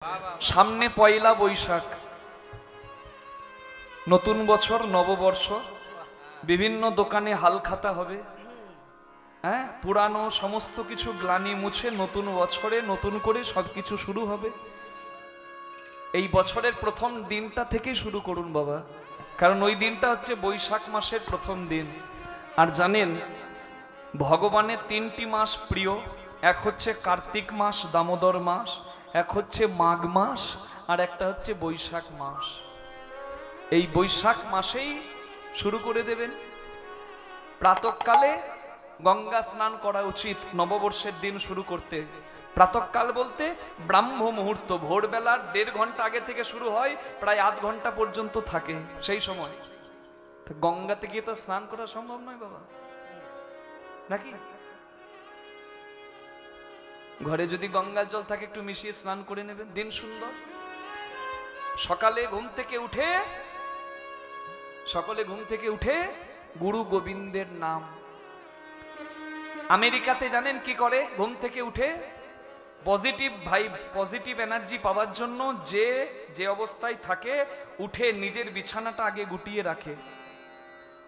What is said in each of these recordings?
সামনে পয়লা বৈশাখ, নতুন বছর, নববর্ষ। বিভিন্ন দোকানে হালখাতা হবে, হ্যাঁ, পুরানো সমস্ত কিছু গ্লানি মুছে নতুন বছরে নতুন করে সবকিছু শুরু হবে। এই বছরের প্রথম দিনটা থেকে শুরু করুন বাবা, কারণ ওই দিনটা হচ্ছে বৈশাখ মাসের প্রথম দিন। আর জানেন, ভগবানের তিনটি মাস প্রিয়, এক হচ্ছে কার্তিক মাস, দামোদর মাস, এক হচ্ছে মাঘ মাস, আর একটা হচ্ছে বৈশাখ মাস। এই বৈশাখ মাসেই শুরু করে দেবেন। প্রাতঃকালে গঙ্গা স্নান করা উচিত নববর্ষের দিন শুরু করতে। প্রাতঃকাল বলতে ব্রাহ্ম মুহূর্ত, ভোরবেলার 1.5 ঘন্টা আগে থেকে শুরু হয়, প্রায় আধ ঘন্টা পর্যন্ত থাকে সেই সময়। গঙ্গাতে গিয়ে তো স্নান করা সম্ভব নয় বাবা, নাকি? ঘরে যদি গঙ্গার জল থাকে একটু মিশিয়ে স্নান করে নেবেন, দিন সুন্দর। সকালে ঘুম থেকে উঠে গুরু গোবিন্দের নাম। আমেরিকাতে জানেন কি করে? ঘুম থেকে উঠে পজিটিভ ভাইবস, পজিটিভ এনার্জি পাওয়ার জন্য যে অবস্থায় থাকে, উঠে নিজের বিছানাটা আগে গুটিয়ে রাখে।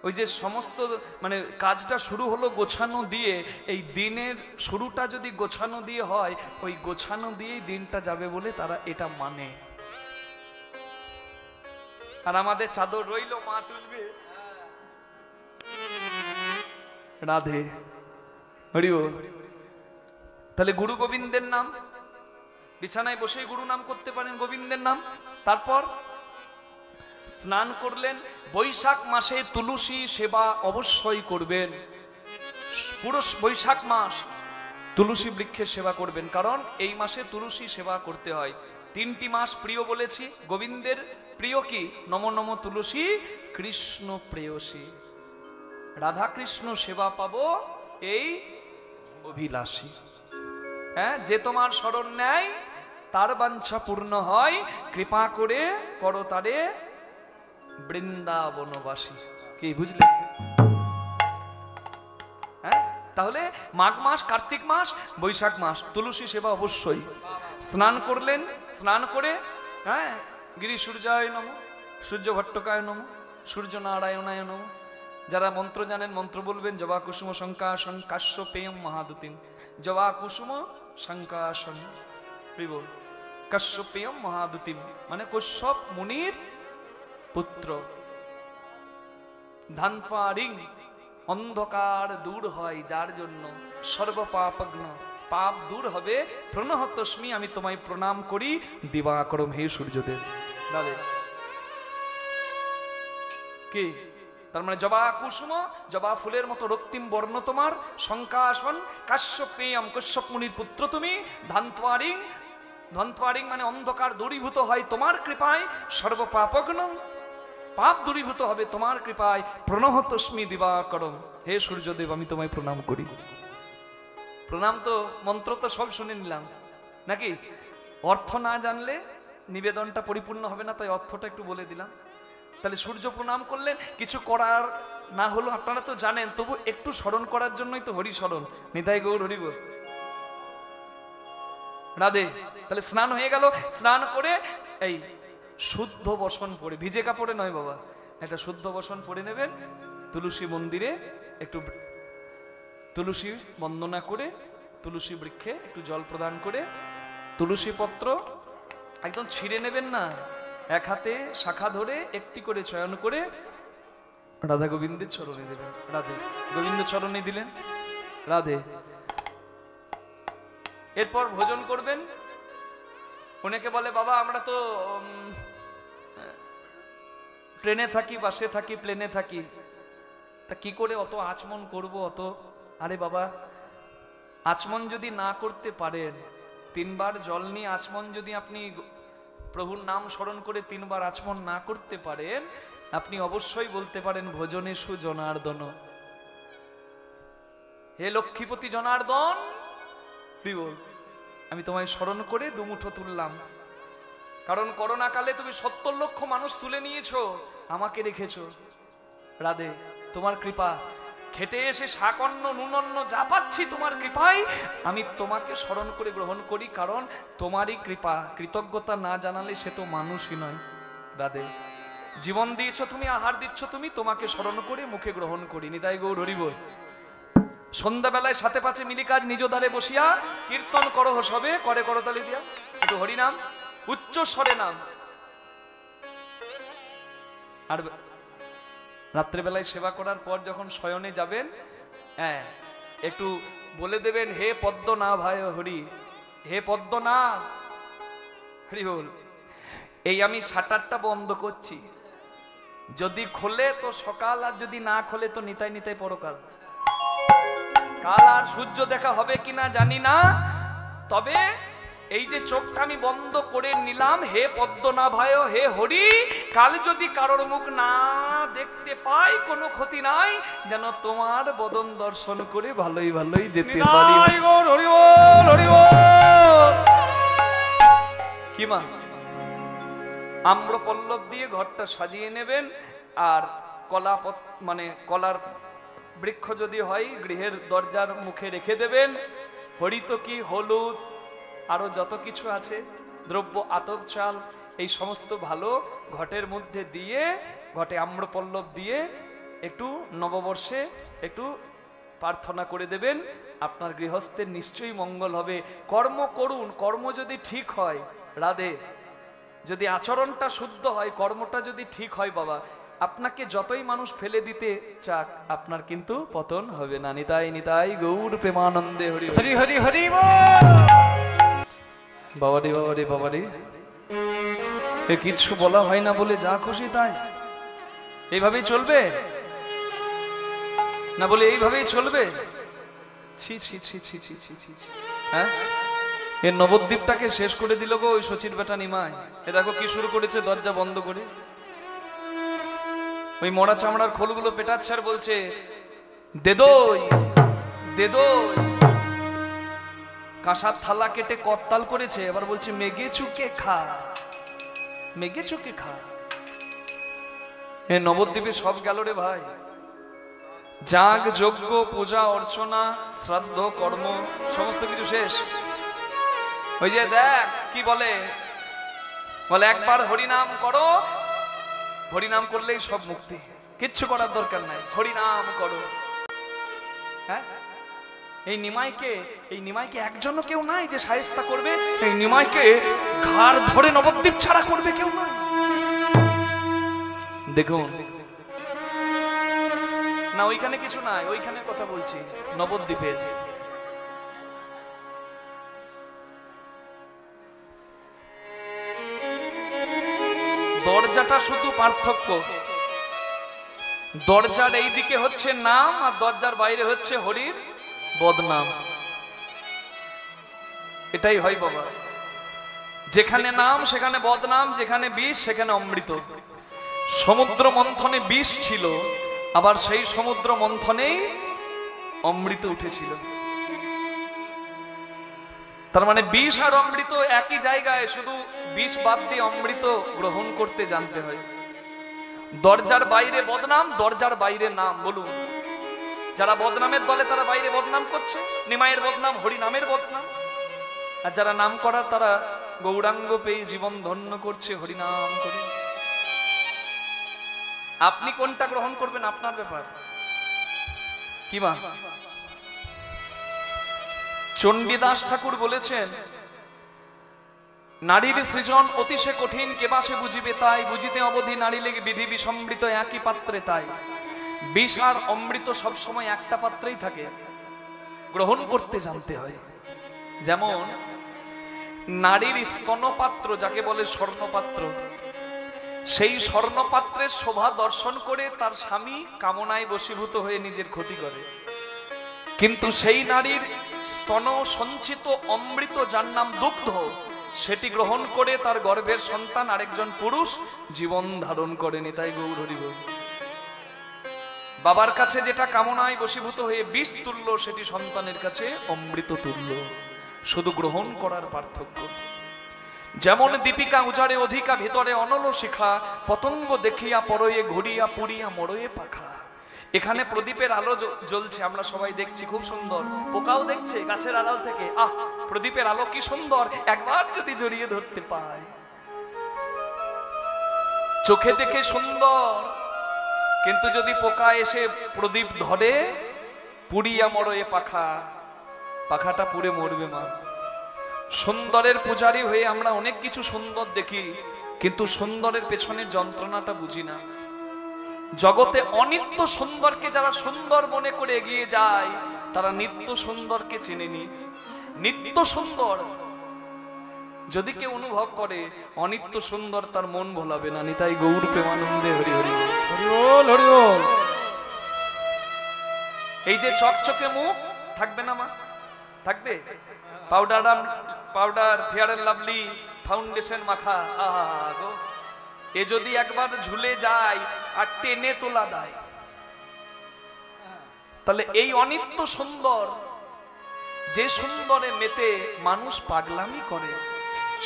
ওই যে সমস্ত মানে কাজটা শুরু হলো গোছানো দিয়ে, এই দিনের শুরুটা যদি গোছানো দিয়ে হয়, ওই গোছানো দিয়েই দিনটা যাবে বলে তারা এটা মানে। আর আমাদের চাদর রইল, মা তুলবে, রাধে হরি বল। তাহলে গুরু গোবিন্দের নাম, বিছানায় বসেই গুরু নাম করতে পারেন, গোবিন্দের নাম। তারপর স্নান করলেন। বৈশাখ মাসে তুলসী সেবা অবশ্যই করবেন। পুরো বৈশাখ মাস তুলসী বৃক্ষের সেবা করবেন, কারণ এই মাসে তুলসী সেবা করতে হয়। 3টি মাস প্রিয় বলেছি। গোবিন্দের প্রিয় কি? নম নম তুলসী কৃষ্ণ প্রেয়সী। রাধা কৃষ্ণ সেবা পাবো এই অভিলাষী। হ্যাঁ, যে তোমার শরণ নেয় তার বাঞ্ছা পূর্ণ হয়, কৃপা করে করো তারে বৃন্দাবনবাসী। কি বুঝলে? হ্যাঁ, তাহলে মাঘ মাস, কার্তিক মাস, বৈশাখ মাস তুলসী সেবা অবশ্যই। স্নান করলেন, স্নান করে হ্যাঁ, গিরি সূর্যায় নম, সূর্য ভট্টকায় নম, সূর্য নারায়ণায় নম। যারা মন্ত্র জানেন মন্ত্র বলবেন। জবা কুসুম শঙ্কাসন কাশ্যপেয়ম মহাদুতিম, জবা কুসুম শঙ্কাসন কাশ্যপেয়ম মহাদুতিম, মানে কশ্যপ মুনির পুত্র। ধানপারিং, অন্ধকার দূর হয় যার জন্য, সর্বপাপগ্ন, পাপ দূর হবে। প্রণহতস্মি, আমি তোমায় প্রণাম করি, দিবাকরম, হে সূর্যদেব। দাদে কি তার মানে? জবা কুসুম, জবা ফুলের মতো রক্তিম বর্ণ তোমার, শঙ্কাসন কাশ্যপেয়ম, কশ্যপ মুনির পুত্র তুমি। ধানত্বারিং, ধন্ত্বারিং মানে অন্ধকার দূরীভূত হয় তোমার কৃপায়। সর্বপাপগ্ন, পাপ দূরীভূত হবে তোমার কৃপায়। প্রণহতস্মি দিবাকরম, হে সূর্যদেব, আমি তোমায় প্রণাম করি। প্রণাম তো, মন্ত্র তো সব শুনে নিলাম, নাকি? অর্থ না জানলে নিবেদনটা পরিপূর্ণ হবে না, তাই অর্থটা একটু বলে দিলাম। তাহলে সূর্য প্রণাম করলেন, কিছু করার না হলো আপনারা তো জানেন, তবু একটু স্মরণ করার জন্যই তো হরি স্মরণ। নিতাই গৌর হরি বল, রাধে। তাহলে স্নান হয়ে গেল। স্নান করে এই শুদ্ধ বসন পরে, ভিজে কাপড়ে নয় বাবা, একটা শুদ্ধ বসন পরে নেবেন। তুলসী মন্দিরে একটু তুলসী বন্দনা করে, তুলসী বৃক্ষে একটু জল প্রদান করে, তুলসী পত্র একদম ছিঁড়ে নেবেন না, এক হাতে শাখা ধরে একটি করে চয়ন করে রাধা গোবিন্দের চরণে দেবেন। রাধে গোবিন্দ চরণে দিলেন, রাধে। এরপর ভোজন করবেন। অনেকে বলে, বাবা আমরা তো ট্রেনে থাকি, বাসে থাকি, প্লেনে থাকি, তা কি করে অত আচমন করব অত? আরে বাবা, আচমন যদি না করতে পারেন, 3 বার জল নিয়ে আচমন যদি আপনি প্রভুর নাম স্মরণ করে 3 বার আচমন না করতে পারেন, আপনি অবশ্যই বলতে পারেন, ভোজনেষু জনার্দন, হে লক্ষ্মীপতি জনার্দন, আমি তোমায় স্মরণ করে দুমুঠো তুললাম। কারণ করোনা কালে তুমি 70 লক্ষ মানুষ তুলে নিয়েছো, আমাকে রেখেছো। রাধে, তোমার কৃপা। খেটে এসে শাকন্ন নুনন্ন যা পাচ্ছি তোমার কৃপায় আমি তোমাকে স্মরণ করে গ্রহণ করি, কারণ তোমারই কৃপা। কৃতজ্ঞতা না জানালে সে তো মানুষই নয়। রাধে, জীবন দিয়েছ তুমি, আহার দিচ্ছ তুমি, তোমাকে স্মরণ করে মুখে গ্রহণ করি। নিতাই গৌর হরি বল। সন্ধ্যাবেলায় সাথে পাছে মিলি কাজ নিজ দ্বারে বসিয়া কীর্তন করো সবে করে করতালি দিয়া, একটু হরিনাম উচ্চ স্বরে নাম। আর রাত্রেবেলায় সেবা করার পর যখন শয়নে যাবেন, হ্যাঁ, একটু বলে দেবেন, হে পদ্ম না ভাই হরি, হে পদ্ম না হরি বল। এই আমি শাটারটা বন্ধ করছি, যদি খোলে তো সকাল, আর যদি না খোলে তো নিতাই নিতাই পরকাল। কাল আর সূর্য দেখা হবে কিনা জানি না, তবে এই যে চোখটা আমি বন্ধ করে নিলাম, হে পদ্মনা ভাই হে হরি, কাল যদি কারোর মুখ না দেখতে পাই কোনো ক্ষতি নাই, যেন তোমার বদন দর্শন করে ভালোই ভালোই যেতে পারি। কি মা, আম্র পল্লব দিয়ে ঘরটা সাজিয়ে নেবেন, আর কলা মানে কলার বৃক্ষ যদি হয় গৃহের দরজার মুখে রেখে দেবেন। হরিত কি হলুদ আরো যত কিছু আছে দ্রব্য, আতপ চাল, এই সমস্ত ভালো ঘটের মধ্যে দিয়ে, ঘটে আম্রপল্লব দিয়ে একটু নববর্ষে একটু প্রার্থনা করে দেবেন, আপনার গৃহস্থের নিশ্চয়ই মঙ্গল হবে। কর্ম করুন, কর্ম যদি ঠিক হয়, রাধে, যদি আচরণটা শুদ্ধ হয়, কর্মটা যদি ঠিক হয় বাবা, আপনাকে যতই মানুষ ফেলে দিতে চাক, আপনার কিন্তু পতন হবে না। নিতাই নিতাই গৌর প্রেমানন্দে হরি হরি হরি হরি বাবারি বাবারি বাবারি। এ কিছু বলা হয় না বলে যা খুশি তাই, এইভাবেই চলবে না বলে এইভাবেই চলবে। ছি ছি ছি ছি ছি ছি ছি ছি। হ্যাঁ, এ নবদ্বীপটাকে শেষ করে দিল গো ওই সচির বেটা নিমাই। এ দেখো কি শুরু করেছে, দরজা বন্ধ করে ওই মরা চামড়ার খোলগুলো পেটাচ্ছে আর বলছে দে দই দে দই। কাঁসার থালা কেটে করতাল করেছে, এবার বলছে মেঘে চুকে খা, মেঘে চুকে খা। এ নবদ্বীপে সব গেল রে ভাই, যাগ যজ্ঞ পূজা অর্চনা শ্রাদ্ধ কর্ম সমস্ত কিছু শেষ। ওই যে দেখ কি বলে, বলে একবার হরিনাম করো, হরিনাম করলেই সব মুক্তি, কিচ্ছু করার দরকার নাই, হরিনাম করো। হ্যাঁ, এই নিমাইকে একজনও কেউ নাই যে শায়েস্তা করবে। এই নিমাইকে ঘাড় ধরে নবদ্বীপ ছাড়া করবে কেউ নাই। দেখুন না, ওইখানে কিছু নাই, ওইখানে কথা বলছি নবদ্বীপের। দরজাটা শুধু পার্থক্য, দরজার এই দিকে হচ্ছে নাম আর দরজার বাইরে হচ্ছে হরির বদনাম। এটাই হয় বাবা, যেখানে নাম সেখানে বদনাম, যেখানে বিষ সেখানে অমৃত। সমুদ্র মন্থনে বিষ ছিল, আবার সেই সমুদ্র মন্থনেই অমৃত উঠেছিল। তার মানে বিষ আর অমৃত একই জায়গায়, শুধু বিষ বাদ দিয়ে অমৃত গ্রহণ করতে জানতে হয়। দরজার বাইরে বদনাম, দরজার বাইরে নাম। বলুন, যারা বদনামের দলে তারা বাইরে বদনাম করছে, নিমাইয়ের বদনাম, হরি নামের বদনাম। আর যারা নাম করার তারা গৌরাঙ্গ পেয়ে জীবন ধন্য করছে হরিনাম করে। আপনি কোনটা গ্রহণ করবেন আপনার ব্যাপার। কি মা, চণ্ডীদাস ঠাকুর বলেছেন, নারীর সৃজন অতিশয় কঠিন, কেবা সে বুঝিবে তাই, বুঝিতে অবধি নারী লেগে বিধি বিষমৃত একই পাত্রে তাই। বিষ আর অমৃত সবসময় একটা পাত্রেই থাকে, গ্রহণ করতে জানতে হয়। যেমন নারীর স্তনপাত্র যাকে বলে স্বর্ণপাত্র, সেই স্বর্ণপাত্রের শোভা দর্শন করে তার স্বামী কামনায় বশীভূত হয়ে নিজের ক্ষতি করে। কিন্তু সেই নারীর স্তন সঞ্চিত অমৃত যার নাম দুগ্ধ, সেটি গ্রহণ করে তার গর্ভের সন্তান আরেকজন পুরুষ জীবন ধারণ করেনি। তাই গৌর হরি বল। বাবার কাছে যেটা কামনায় বশীভূত হয়ে বিষ তুল্য, সেটি সন্তানের কাছে অমৃত তুল্য, শুধু গ্রহণ করার পার্থক্য। যেমন দীপিকা উজাড়ে অধিকা, ভিতরে অনল শিখা, পতঙ্গ দেখিয়া পরয়ে ঘুরিয়া পুরিয়া মরয়ে পাখা। এখানে প্রদীপের আলো জ্বলছে, আমরা সবাই দেখছি, খুব সুন্দর। পোকাও দেখছে গাছের আড়াল থেকে, আহ প্রদীপের আলো কি সুন্দর, একবার যদি জড়িয়ে ধরতে পায়। চোখে দেখে সুন্দর, কিন্তু যদি পোকা এসে প্রদীপ ধরে, পুড়িয়া মরয়ে পাখা, পাখাটা পুড়ে মরবে মা। সুন্দরের পূজারী হয়ে আমরা অনেক কিছু সুন্দর দেখি, কিন্তু সুন্দরের পেছনে যন্ত্রণাটা বুঝি না। জগতে অনিত্য সুন্দরকে যারা সুন্দর মনে করে এগিয়ে যায়, তারা নিত্য সুন্দরকে চেনেনি। নিত্য সুন্দর যদি কেউ অনুভব করে, অনিত্য সুন্দর তার মন ভোলাবে না। নিতাই গৌর প্রেমানন্দে হরি হরি হরি বল, হরি বল। এই যে চকচকে মুখ থাকবে না মা, থাকবে। Powder fair and lovely foundation মাখা, আহা গো, এ যদি একবার ঝুলে যায় আর টেনে তোলা দেয়, তাহলে এই অনিত্য সুন্দর, যে সুন্দরে মেতে মানুষ পাগলামি করে,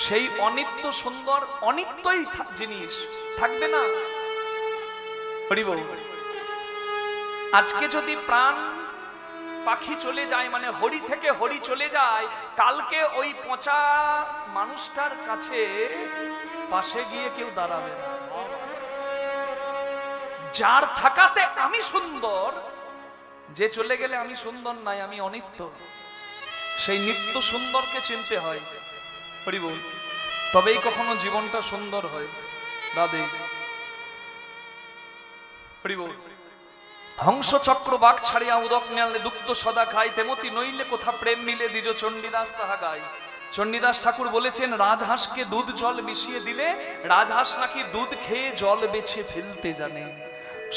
সেই অনিত্য সুন্দর অনিত্যই জিনিস থাকবে না। হরি বল। আজকে যদি প্রাণ পাখি চলে যায়, মানে হরি থেকে হরি চলে যায়, কালকে ওই পচা মানুষটার কাছে পাশে গিয়ে কেউ দাঁড়াবে না। যার থাকাতে আমি সুন্দর, যে চলে গেলে আমি সুন্দর নাই, আমি অনিত্য, সেই নিত্য সুন্দরকে চিনতে হয়। হরি বল। তবেই কখনো জীবনটা সুন্দর হয়। রাধে হরি বল। হংস চক্র বাঘ ছাড়িয়া উদক নেলে দুগ্ধ সদা খাই, তেমতি নইলে কোথা প্রেম মিলে দ্বিজ চণ্ডীদাস তাহা গায়। চণ্ডীদাস ঠাকুর বলেছেন, রাজহাঁসকে দুধ জল মিশিয়ে দিলে রাজহাঁস নাকি দুধ খেয়ে জল বেছে ফেলতে জানে।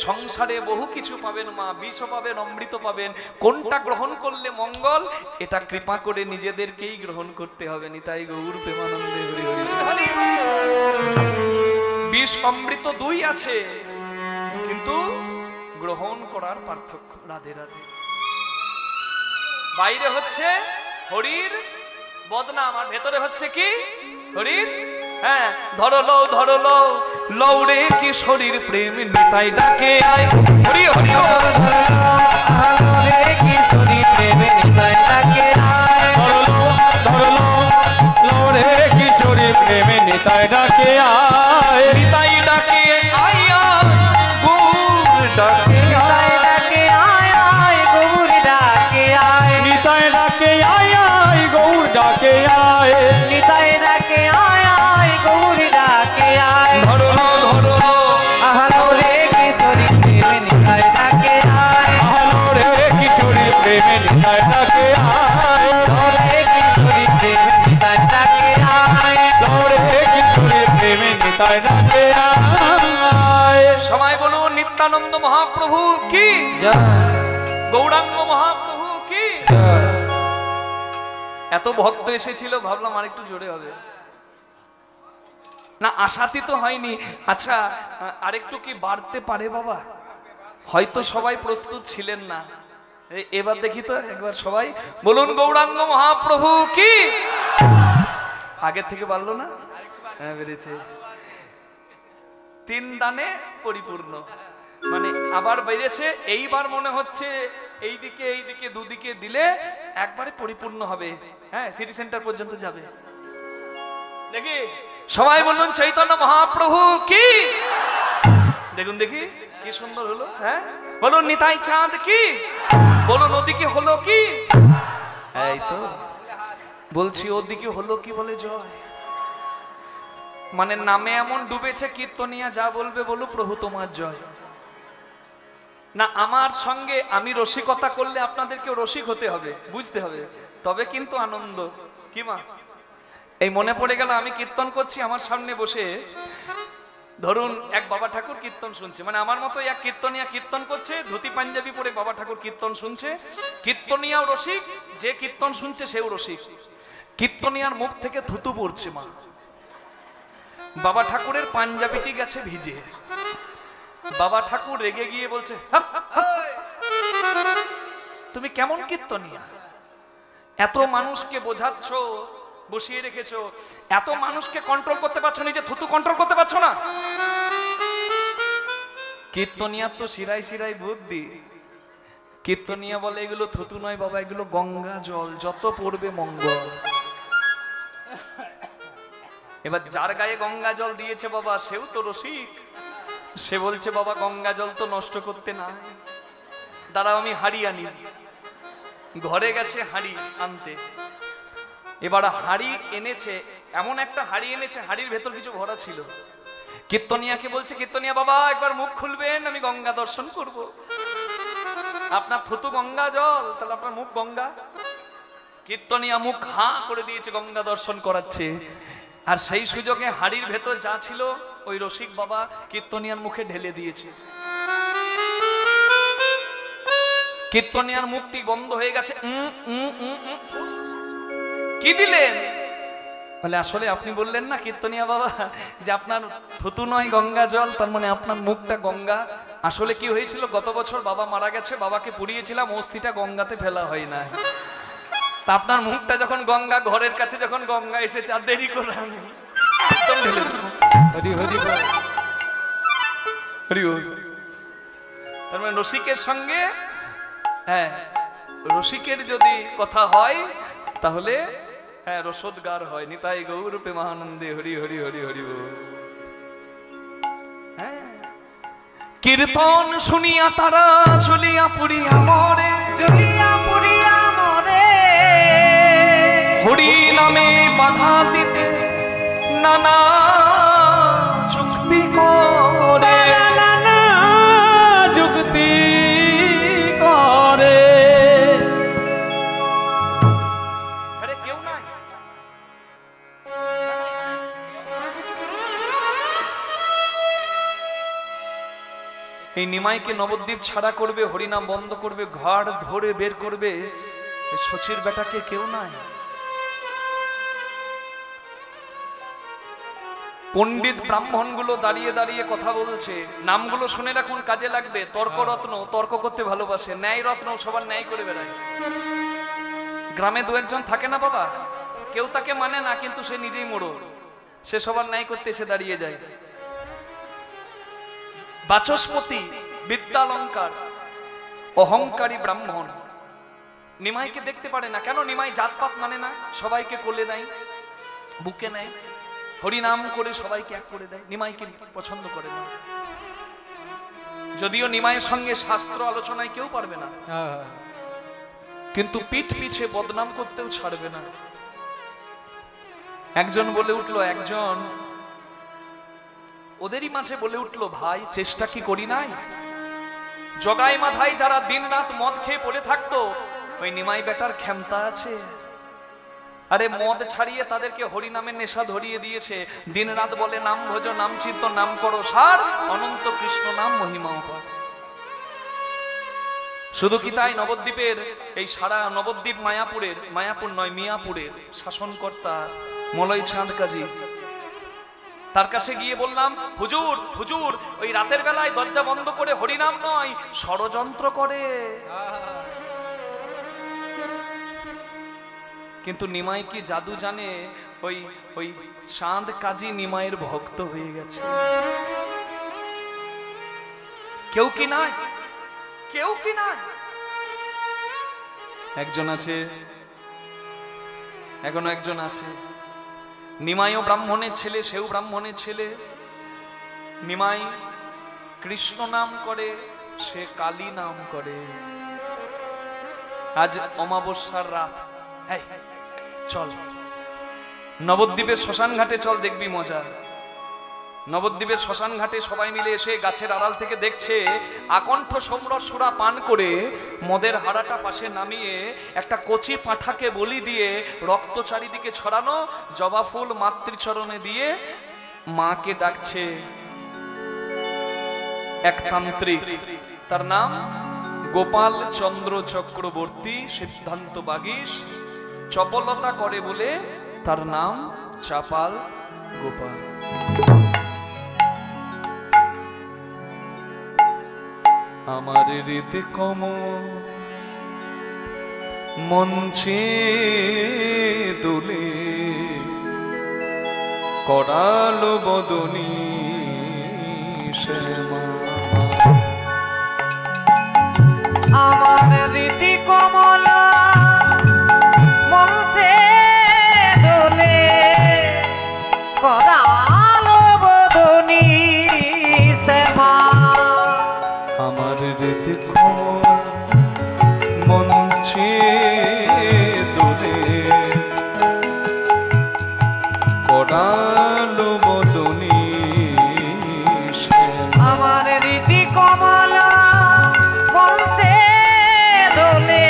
সংসারে বহু কিছু পাবেন মা, বিষ পাবেন, অমৃত পাবেন, কোনটা গ্রহণ করলে মঙ্গল, এটা কৃপা করে নিজেদেরকেই গ্রহণ করতে হবে। নিতাই গৌর প্রেমানন্দে হরি হরি। বিষ অমৃত দুই আছে, কিন্তু গ্রহণ করার পার্থক্য। রাধে রাধে। বাইরে হচ্ছে হরির বদনাম, আর ভেতরে হচ্ছে কি হরির, হ্যাঁ, ধরলো ধরলো লৌরে কি শরীর প্রেম নিতাই ডাকে আয়। হরি হরি লৌরে কি শরীর প্রেম নিতাই ডাকে আয়। ধরলো ধরলো লৌরে কি শরীর প্রেম নিতাই ডাকে আয়। নিতাই ডাকে আয় গৌর ডাকে আয়, ডাকে আয় আয় গৌর ডাকে আয়। নিতাই ডাকে আয় আয় গৌর ডাকে আয়। নিতাই ডাকে আয় আয় গৌর ডাকে আয়। ধরলো ধরলো আহলো রে কিশোরী প্রেমে নিতাই ডাকে আয়। আহলো রে কিশোরী প্রেমে নিতাই ডাকে আয়। লরে কিশোরী প্রেমে নিতাই ডাকে আয়। লরে কিশোরী প্রেমে নিতাই ডাকে আয়। সবাই বলুন নিত্যানন্দ মহাপ্রভু কি জয়, গৌরাঙ্গ মহাপ্রভু কি জয়। এত ভক্ত এসেছিল, ভাবলাম আরেকটু জোরে হবে না, আশাতীত হয়নি। আচ্ছা আরেকটু কি বাড়তে পারে বাবা? হয়তো সবাই প্রস্তুত ছিলেন না, এবার দেখি তো একবার সবাই বলুন গৌরাঙ্গ মহাপ্রভু কি। আগের থেকে বাড়লো না? হ্যাঁ বেড়েছে। 3 দানে পরিপূর্ণ, মানে আবার বেড়েছে। এইবার মনে হচ্ছে এইদিকে এইদিকে দুদিকে দিলে একবারে পরিপূর্ণ হবে। হ্যাঁ, সিটি সেন্টার পর্যন্ত যাবে। দেখি সবাই বলুন চৈতন্য মহাপ্রভু কি। দেখুন দেখি কি সুন্দর হলো। হ্যাঁ বলুন নিতাই চাঁদ কি, বলুন ওদিকে হলো কি। এই তো বলছি ওদিকে হলো কি বলে জয়, মানে নামে এমন ডুবেছে কীর্তনিয়া, যা বলবে বলো প্রভু তোমার জয়। না আমার সঙ্গে আমি রসিকতা করলে আপনাদেরকেও রসিক হতে হবে, বুঝতে হবে, তবে কিন্তু আনন্দ। কি মা, এই মনে পড়ে গেল আমি কীর্তন করছি, আমার সামনে বসে ধরুন এক বাবা ঠাকুর কীর্তন শুনছে, মানে আমার মতো এক কীর্তনিয়া কীর্তন করছে, ধুতি পাঞ্জাবি পরে বাবা ঠাকুর কীর্তন শুনছে। কীর্তনিয়াও রসিক, যে কীর্তন শুনছে সেও রসিক। কীর্তনিয়ার মুখ থেকে থুতু পড়ছে মা, বাবা ঠাকুরের পাঞ্জাবিটি গেছে ভিজে। বাবা ঠাকুর রেগে গিয়ে বলছে, তুমি কেমন কীর্তনিয়া, এত মানুষকে বোঝাচ্ছ, বসিয়ে রেখেছো, এত মানুষকে কন্ট্রোল করতে পারছো, নিজে থুতু কন্ট্রোল করতে পারছো না। কীর্তনিয়ার তো শিরাই শিরাই বুদ্ধি। কীর্তনিয়া বলে এগুলো থুতু নয় বাবা, এগুলো গঙ্গা জল, যত পড়বে মঙ্গল। এবার যার গায়ে গঙ্গা জল দিয়েছে বাবা, সেও তো রসিক। সে বলছে বাবা গঙ্গা জল তো নষ্ট করতে না, দাঁড়াও আমি হাড়ি আনি। ঘরে গেছে হাড়ি আনতে, এবার হাড়ি এনেছে, এমন একটা হাড়ি এনেছে হাড়ির ভেতর কিছু ভরা ছিল। কীর্তনিয়াকে বলছে, কীর্তনিয়া বাবা একবার মুখ খুলবেন, আমি গঙ্গা দর্শন করব। আপনার থুতু গঙ্গা জল, তাহলে আপনার মুখ গঙ্গা। কীর্তনিয়া মুখ হাঁ করে দিয়েছে, গঙ্গা দর্শন করাচ্ছে। আর সেই সুযোগে হাড়ির ভেতর যা ছিল ওই রসিক বাবা কীর্তনিয়ার মুখে ঢেলে দিয়েছে। কীর্তনিয়ার মুখটি বন্ধ হয়ে গেছে। কি দিলেন? বলে আসলে আপনি বললেন না কীর্তনিয়া বাবা যে আপনার থুতু নয় গঙ্গা জল, তার মানে আপনার মুখটা গঙ্গা। আসলে কি হয়েছিল, গত বছর বাবা মারা গেছে, বাবাকে পুড়িয়েছিলাম, অস্থিটা গঙ্গাতে ফেলা হয় না। তা আপনার মুখটা যখন গঙ্গা, ঘরের কাছে যখন গঙ্গা এসেছে, আর দেরি করে আমি একদম ঢেলে দেব। হরি হরি বল, হরি বল। তার মানে রসিকের সঙ্গে, হ্যাঁ রসিকের যদি কথা হয় তাহলে হ্যাঁ রসদগার হয়। নিতাই গৌর প্রেমানন্দে হরি হরি হরি হরি বল। কীর্তন শুনিয়া তারা চলিয়া পুরিয়া মরে, চলিয়া পুরিয়া মরে। হরি নামে বাধা দিতে নানা যুক্তি করে, নানা যুক্তি করে। আরে কেউ নাই, এই নিমাইকে নবদ্বীপ ছাড়া করবে, হরিনাম বন্ধ করবে, ঘাড় ধরে বের করবে। শচীর বেটাকে কেউ নাই। পণ্ডিত ব্রাহ্মণ গুলো দাঁড়িয়ে দাঁড়িয়ে কথা বলছে। নামগুলো শুনে রাখুন, কাজে লাগবে। তর্করত্ন, তর্ক করতে ভালোবাসে। ন্যায় রত্ন, সবার ন্যায় করে বেড়ায়। গ্রামে দু একজন থাকে না বাবা, কেউ তাকে মানে না, কিন্তু সে নিজেই মোড়ল, সে সবার ন্যায় করতে এসে দাঁড়িয়ে যায়। বাচস্পতি, বিদ্যালঙ্কার, অহংকারী ব্রাহ্মণ নিমাইকে দেখতে পারে না। কেন? নিমাই জাতপাত মানে না, সবাইকে কোলে দেয়, বুকে নেয়, হরিনাম করে সবাইকে এক করে দেয়। নিমাইকে পছন্দ করে না। যদিও নিমাইয়ের সঙ্গে শাস্ত্র আলোচনায় কেউ পারবে না, কিন্তু পিঠ পিছে বদনাম করতেও ছাড়বে না। একজন বলে উঠলো, একজন ওদেরই মাঝে বলে উঠলো, ভাই চেষ্টা কি করি নাই? জগাই মাথায় যারা দিন রাত মদ খেয়ে পড়ে থাকতো, ওই নিমাই বেটার ক্ষমতা আছে। আরে মদ ছাড়িয়ে তাদেরকে হরিনামের নেশা ধরিয়ে দিয়েছে। দিন রাত বলে নাম ভোজ, নাম চিত্ত, নাম করো সার, অনন্ত কৃষ্ণ নাম মহিমাও পার। শুধু কি তাই? নবদ্বীপের এই সারা নবদ্বীপ মায়াপুরের, মায়াপুর নয় মিয়াপুরের শাসনকর্তা মলয় চাঁদ কাজী, তার কাছে গিয়ে বললাম, হুজুর হুজুর ওই রাতের বেলায় দরজা বন্ধ করে হরিনাম নয়, ষড়যন্ত্র করে। কিন্তু নিমাই কি জাদু জানে? ওই ওই চাঁদ কাজী নিমাইয়ের ভক্ত হয়ে গেছে। কেউ কি নাই? কেউ কি নাই? একজন আছে, এখনো একজন আছে। নিমাইও ব্রাহ্মণের ছেলে, সেও ব্রাহ্মণের ছেলে। নিমাই কৃষ্ণ নাম করে, সে কালী নাম করে। আজ অমাবস্যার রাত, চল নবদ্বীপের শ্মশান ঘাটে চল, দেখবি মজা। নবদ্বীপের শ্মশান ঘাটে সবাই মিলে এসে গাছের আড়াল থেকে দেখছে আকণ্ঠ সোমরস সুরা পান করে মদের হাড়াটা পাশে নামিয়ে একটা কচি পাঁঠাকে বলি দিয়ে রক্ত চারিদিকে ছড়ানো, জবা ফুল মাতৃচরণে দিয়ে মাকে ডাকছে এক তান্ত্রিক। তার নাম গোপাল চন্দ্র চক্রবর্তী সিদ্ধান্ত বাগীশ। চপলতা করে বলে তার নাম চাপাল গোপাল। আমার হৃদে কম মঞ্চে দোলে, করালো বদনী শ্যামা। আমার রীতি কমলা মঞ্চে দোলে করালো বদনী শ্যামা। আমার রীতি কমলা মঞ্চে দোলে করালো বদনী শ্যামা। আমার রীতি কমলা মঞ্চে দোলে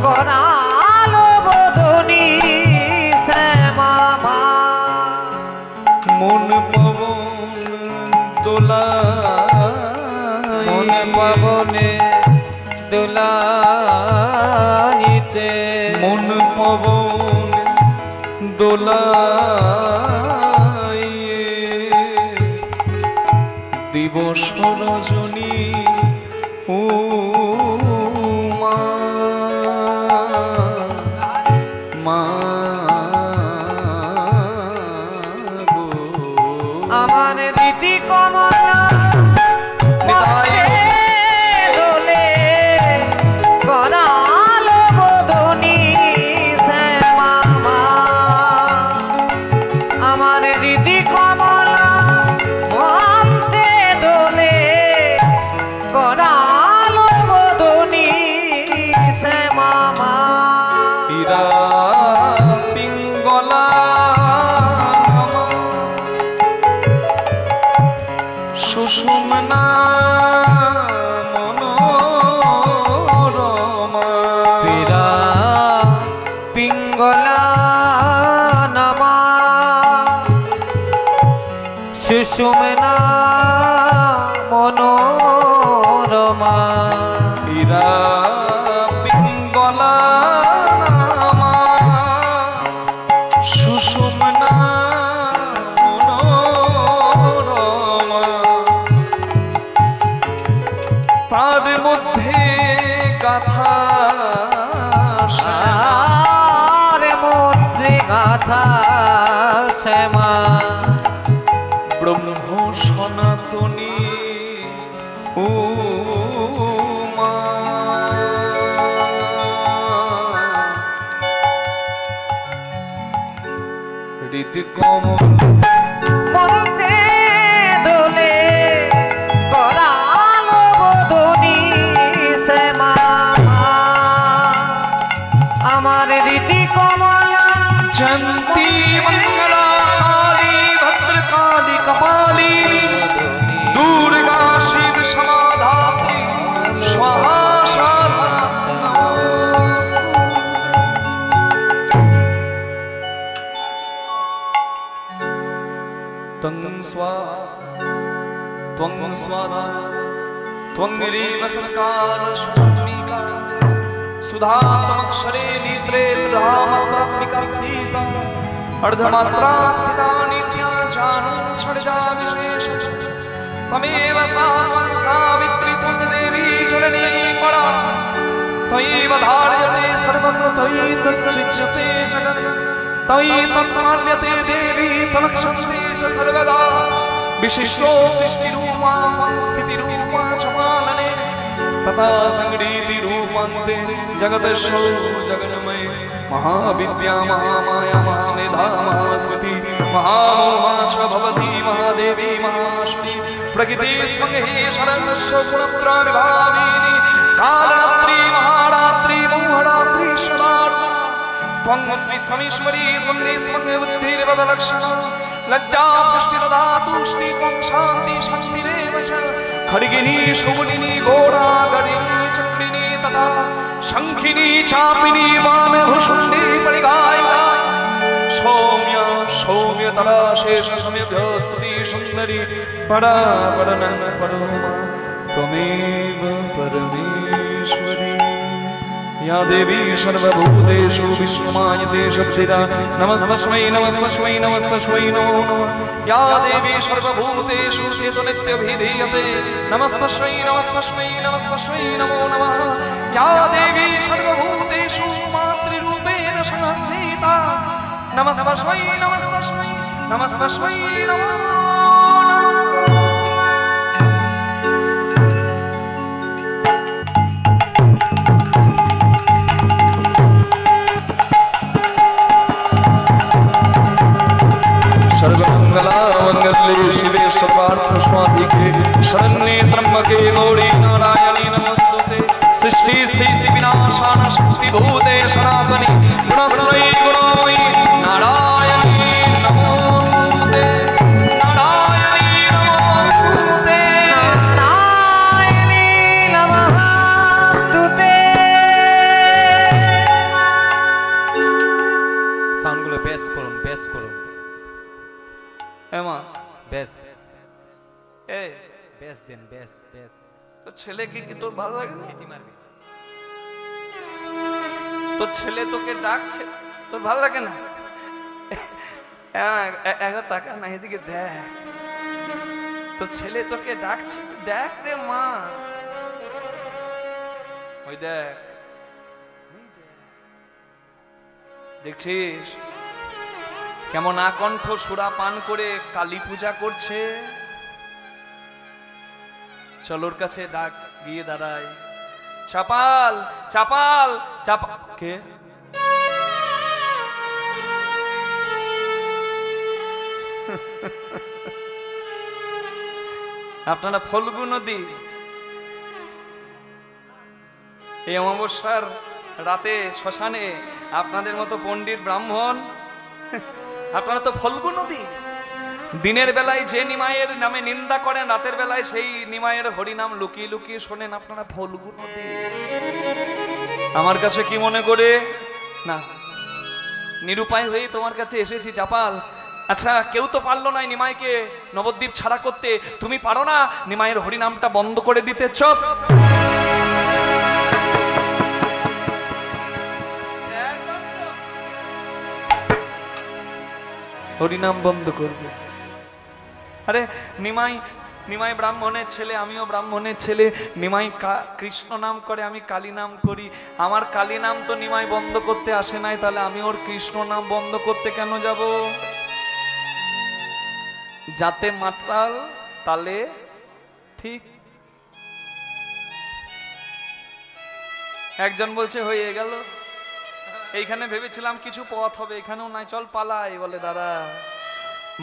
করালো বদনী শ্যামা। মন পবন দোলা মন পবনে দোলাইতে মন পবন দোলাইয়ে দিবস রজনী মা মা গো। আমার দিদি কমলা মঞ্চে দোলে করালো বদনী শ্যামা। আমার দিদি কমলা মঞ্চে দোলে করালো বদনী শ্যামা। ইরা পিঙ্গলা সুষুম্না মনোরমা। পীরা পিঙ্গলা নামা সুষুম্না মনোরমা। ইরা পিঙ্গলা নামা সুষুম্না মনোরমা। তার মধ্যে গাথা আর মধ্যে গাথা শ্যামা। ব্রহ্ম সনাতনী উমা। রীতি কমল মঞ্চে দোলে করালো বদনী শ্যামা। আমার রীতি কমলা जयंती मंगला काली भद्रकाली कपाली दुर्गा शिव समाधात्री स्वाहा स्वाहा नमोस्तु। तं स्वाहा त्वं स्वाहा त्वंगिरीव संस्कार स्वात्मिका सुधात्मक्षरे नेत्रे धामात्मिका स्थिता अर्धमात्रा स्थिता नित्या चानु छड़जा विशेष तमेव सावित्री त्वं देवी जननी परा तयैव धार्यते सर्वं तयि तत्सृज्यते जगत् तयि तत्मान्यते देवी तमक्षन्ते च सर्वदा विशिष्टो सृष्टिरूपा स्थितिरूपा च मानने तथा संगीति रूपान्ते जगदशो जगन्मय महाविद्या महामाया महामेधा महाश्रुति महामोहा च भवती महादेवी महाश्री प्रकृति स्महेश्वरस्य गुणत्रयविभाविनी कालरात्रि महारात्रि मोहरात्रि शरार्ता त्वं श्री स्वमीश्वरी त्वं बुद्धिर्वदलक्षणा लज्जा पुष्टि तथा तुष्टि त्वं शान्ति शान्तिरेव च खड्गिनी शूलिनी घोरा गदिनी चक्रिणी तथा शंखिनी चापिनी वानभुषुण्डी परिगायिका सौम्या सौम्यतरा शेष सम्यभ्यस्तुति सुन्दरी परा परनं परमा त्वमेव परमेश्वरी या देवी सर्वभूतेषु विश्वमायते शब्दिदा नमस्तस्मै नमस्तस्मै नमस्तस्मै नमो नमः या देवी सर्वभूतेषु चेतनित्यभिधीयते नमस्तस्मै नमस्तस्मै नमस्तस्मै नमो नमः या देवी सर्वभूतेषु मातृरूपेण संस्थिता नमस्तस्मै नमस्तस्मै नमस्तस्मै नमो नमः। सर्वमंगल्ये शिवे सर्वार्थ स्वाधिके शरण्ये त्र्यंबके गौरी नारायणी नमोस्तुते सृष्टि स्थिति विनाशान शक्ति भूते सनातनी गुणश्रयी गुणमयी नारायणी नमोस्तुते नारायणी नमोस्तुते नारायणी नमस्तुते। সাউন্ডগুলো বেস করুন, বেস করুন, এমা বেস এ বেস দেন, বেস বেস। তো ছেলে কি তোর ভালো লাগে না? সিটি মারবি। তোর ছেলে তোকে ডাকছে, তোর ভালো লাগে না? এখন টাকা না, এদিকে দেখ, তোর ছেলে তোকে ডাকছে, দেখ রে মা, ওই দেখ, দেখছিস কেমন আকণ্ঠ সুরা পান করে কালী পূজা করছে। চলোর কাছে ডাক, গিয়ে দাঁড়ায়, চাপাল চাপাল চাপা কে? আপনারা ফল্গু নদী এই অমাবস্যার রাতে শ্মশানে আপনাদের মতো পণ্ডিত ব্রাহ্মণ, আপনারা তো ফল্গু নদী। দিনের বেলায় যে নিমাইয়ের নামে নিন্দা করেন, রাতের বেলায় সেই নিমাইয়ের হরিনাম লুকিয়ে লুকিয়ে শোনেন, আপনারা ফল্গু নদী। আমার কাছে কি মনে করে না, নিরুপায় হয়ে তোমার কাছে এসেছি চাপাল। আচ্ছা, কেউ তো পারলো না নিমাইকে নবদ্বীপ ছাড়া করতে, তুমি পারো না নিমাইয়ের হরিনামটা বন্ধ করে দিতে? চুপ। হরিনাম বন্ধ করবে? আরে নিমাই নিমাই ব্রাহ্মণের ছেলে, আমিও ব্রাহ্মণের ছেলে। নিমাই কৃষ্ণ নাম করে, আমি কালী নাম করি। আমার কালী নাম তো নিমাই বন্ধ করতে আসে নাই, তাহলে আমি ওর কৃষ্ণ নাম বন্ধ করতে কেন যাব? যাতে মাতাল তালে ঠিক। একজন বলছে হয়ে গেল, এইখানে ভেবেছিলাম কিছু পথ হবে, এখানেও নাই, চল পালাই। বলে দাদা,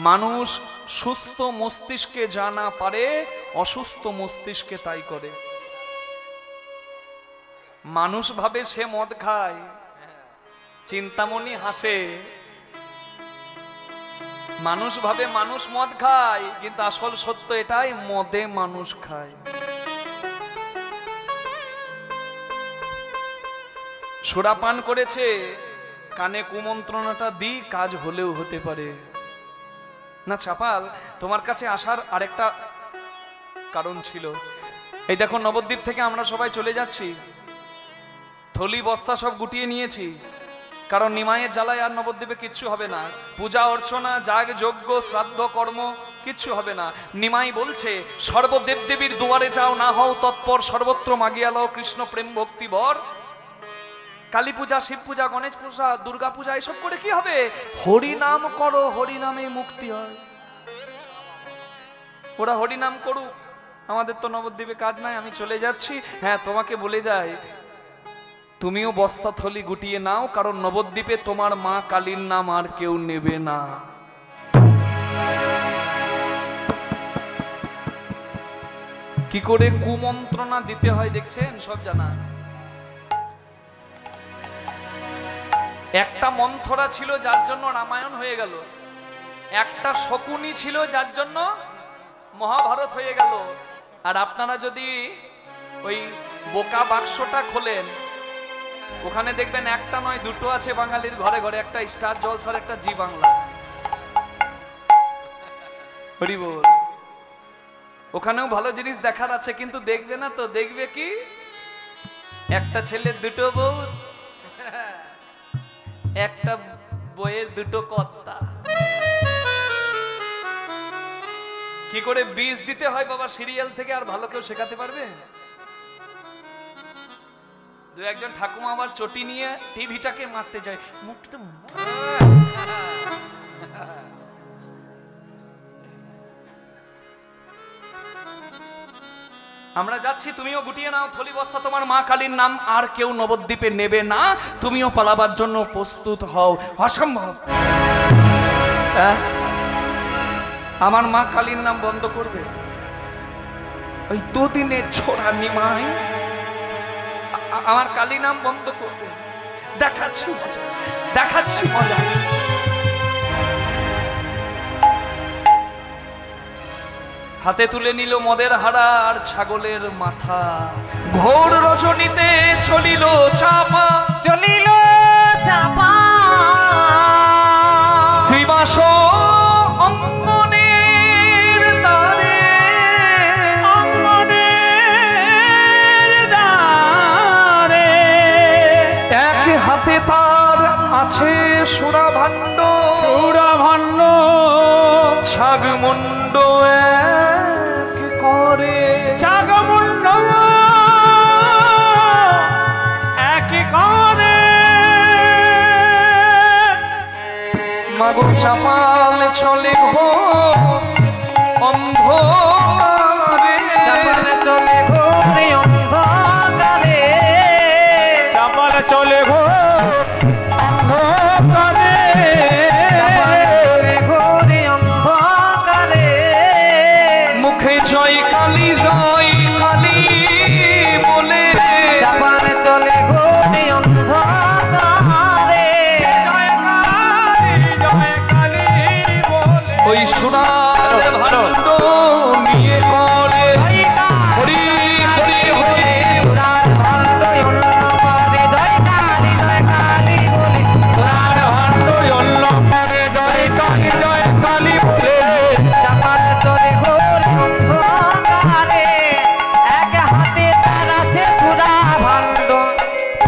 মানুষ সুস্থ মস্তিষ্কে যা না পারে, অসুস্থ মস্তিষ্কে তাই করে। মানুষ ভাবে সে মদ খায়, চিন্তামণি হাসে। মানুষ ভাবে মানুষ মদ খায়, কিন্তু আসল সত্য এটাই, মদে মানুষ খায়। সুরাপান করেছে, কানে কুমন্ত্রণাটা দি, কাজ হলেও হতে পারে না। চাপাল, তোমার কাছে আসার আরেকটা কারণ ছিল। এই দেখো, নবদ্বীপ থেকে আমরা সবাই চলে যাচ্ছি, থলি বস্তা সব গুটিয়ে নিয়েছি, কারণ নিমাইয়ের জ্বালায় আর নবদ্বীপে কিচ্ছু হবে না। পূজা অর্চনা, যাগ যজ্ঞ, শ্রাদ্ধ কর্ম কিচ্ছু হবে না। নিমাই বলছে, সর্বদেব দেবীর দুয়ারে যাও, না হও তৎপর, সর্বত্র মাগিয়া লও কৃষ্ণ প্রেম ভক্তি বর। কালী পূজা, শিব পূজা, গণেশ পূজা, দুর্গা পূজা এসব করে কি হবে? হরিনাম করো, হরিনামে মুক্তি হয়। ওরা হরিনাম করুক, আমাদের তো নবদ্বীপে কাজ নাই, আমি চলে যাচ্ছি। হ্যাঁ, তোমাকে বলে যাই, তুমিও বস্তা থলি গুটিয়ে নাও, কারণ নবদ্বীপে তোমার মা কালীর নাম আর কেউ নেবে না। কি করে কুমন্ত্রণা দিতে হয় দেখছেন, সব জানা। একটা মন্থরা ছিল যার জন্য রামায়ণ হয়ে গেল, একটা শকুনি ছিল যার জন্য মহাভারত হয়ে গেল। আর আপনারা যদি ওই বোকা বাক্সটা খোলেন, ওখানে দেখবেন একটা নয় দুটো আছে বাঙালির ঘরে ঘরে, একটা স্টার জলসার, একটা জি বাংলা। হরি বল। ওখানেও ভালো জিনিস দেখার আছে, কিন্তু দেখবে না তো। দেখবে কি, একটা ছেলে দুটো বউ, একটা বইয়ের দুটো কর্তা। কি করে বীজ দিতে হয় বাবা সিরিয়াল থেকে আর ভালো কেউ শেখাতে পারবে? দু একজন ঠাকুমা আবার চটি নিয়ে টিভিটাকে মারতে যায়, মুখটা আমরা যাচ্ছি, তুমিও গুটিয়ে নাও থলি বস্তা, তোমার মা কালীর নাম আর কেউ নবদ্বীপে নেবে না, তুমিও পালাবার জন্য প্রস্তুত হও। অসম্ভব। আমার মা কালীর নাম বন্ধ করবে? ওই দুদিনে ছোড়া নিমাই আমার কালী নাম বন্ধ করবে? দেখাচ্ছি মজা, দেখাচ্ছি মজা। হাতে তুলে নিল মদের হাড়া আর ছাগলের মাথা। ঘোর রজনীতে চলিল চাপা, চলিল চাপা শ্রীবাস অঙ্গনের দ্বারে, অঙ্গনের দ্বারে। এক হাতে তার আছে সুরা ভাণ্ড, সুরা ভাণ্ড ছাগ মুন্ড এক করে, চাগমুণ্ড এক করে। মাগো চাপাল চলে ঘোর অন্ধকারে, চাপাল চলে ঘোরে অন্ধকারে, চাপাল চলে ঘোর অন্ধকারে, চাপাল চলে ঘোরে অন্ধকারে। মুখে জয় কালী বলে, চাপাল চলে ঘোরে অন্ধকারে, জয় কালী বলে। ওই সুরার ভাণ্ড নিয়ে করে হরি হরি হরি। সুরার ভাণ্ড অন্য করে, জয় কালী বলে। সুরার ভাণ্ড অন্য করে, জয় কালী বলে। চাপাল চলে ঘোরে অন্ধকারে, এক হাতে তার আছে সুরা ভাণ্ড,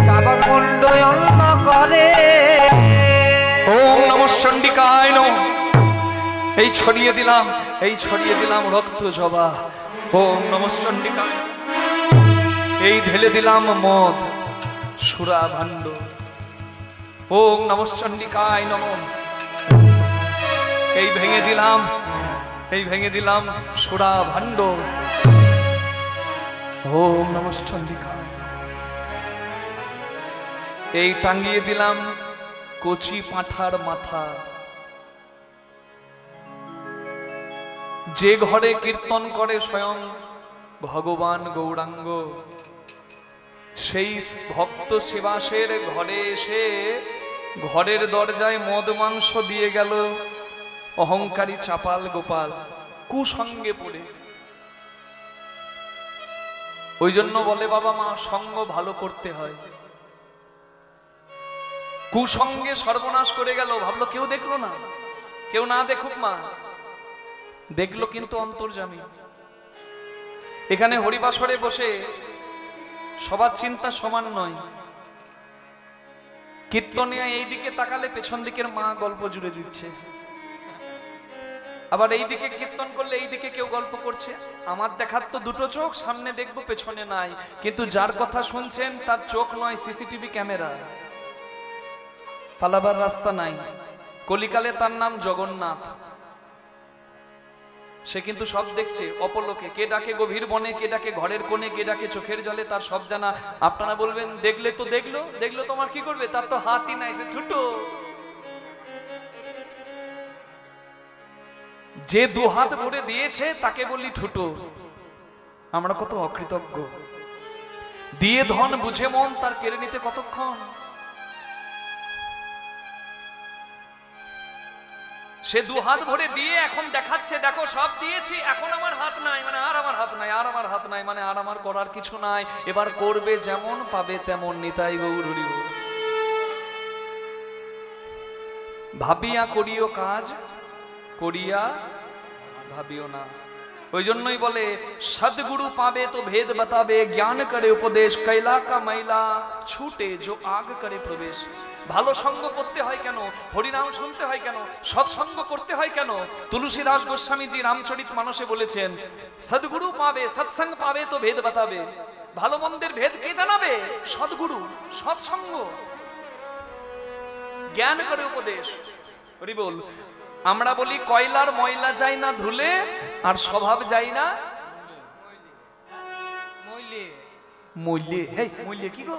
চাপাল মুণ্ড অন্য করে। ওম নমঃ চণ্ডিকায় নমঃ। এই ছড়িয়ে দিলাম রক্ত জবা। ওম নমঃ চণ্ডিকায়। এই ঢেলে দিলাম মদ সুরা ভাণ্ড। ওম নমঃ চণ্ডিকায় নমঃ। এই ভেঙে দিলাম সুরা ভাণ্ড। ওম নমঃ চণ্ডিকায়। এই টাঙ্গিয়ে দিলাম কচি পাঁঠার মাথা। যে ঘরে কীর্তন করে স্বয়ং ভগবান গৌরাঙ্গ, সেই ভক্ত সেবাসের ঘরে এসে ঘরের দরজায় মদ মাংস দিয়ে গেল অহংকারী চাপাল গোপাল কুসঙ্গে পড়ে। ওই জন্য বলে বাবা মা, সঙ্গ ভালো করতে হয়। কুসঙ্গে সর্বনাশ করে গেল, ভাবলো কেউ দেখলো না, কেউ না দেখুক মা, দেখলো কিন্তু অন্তর্যামী। এখানে হরিবাসরে বসে সবার চিন্তা সমান নয়। কীর্তনে এইদিকে তাকালে পেছন দিকের মা গল্প জুড়ে দিচ্ছে, আবার এইদিকে কীর্তন করলে এইদিকে কেউ গল্প করছে। আমার দেখার তো দুটো চোখ, সামনে দেখবো পেছনে নাই, কিন্তু যার কথা শুনছেন তার চোখ নয় সিসিটিভি ক্যামেরা, পালাবার রাস্তা নাই। কলিকালে তার নাম জগন্নাথ, সে কিন্তু সব দেখছে অপলোকে। কে ডাকে গভীর বনে, কে ডাকে ঘরের কোণে, কে ডাকে চোখের জলে, তার সব জানা। আপনারা বলবেন দেখলে তো দেখলো তোমার কি করবে, তার তো হাতই নাই, সে ঠুটো। যে দু হাত ভরে দিয়েছে তাকে বলি ঠুটো। আমরা কত অকৃতজ্ঞ। দিয়ে ধন বুঝে মন তার কেড়ে নিতে কতক্ষণ। সে দু হাত ভরে দিয়ে এখন দেখাচ্ছে দেখো সব দিয়েছি, এখন আমার হাত নাই, মানে আর আমার হাত নাই, আর আমার হাত নাই, মানে আর আমার করার কিছু নাই। এবার করবে যেমন পাবে তেমন। নিতাই গৌর হরি বল। ভাবিয়া করিও কাজ, করিয়া ভাবিও না। ওই জন্যই বলে সদগুরু পাবে তো ভেদ बतावे, জ্ঞান করে উপদেশ, কৈলা কা मैला ছুটে जो आग करे प्रवेश। ভালো সঙ্গ করতে হয় কেন, হরিনাম শুনতে হয় কেন, সৎসঙ্গ করতে হয় কেন? তুলসীদাস গোস্বামীজি রামচরিত মানসে বলেছেন সদগুরু পাবে, সৎসঙ্গ পাবে তো ভেদ बतावे। ভালো মন্দের ভেদ কে জানাবে? সদগুরু, সৎসঙ্গ, জ্ঞান করে উপদেশ। হরি বল। আমরা বলি কয়লার ময়লা যায় না ধুলে, আর স্বভাব যায় না মইলে। হেই মইলে কি গো?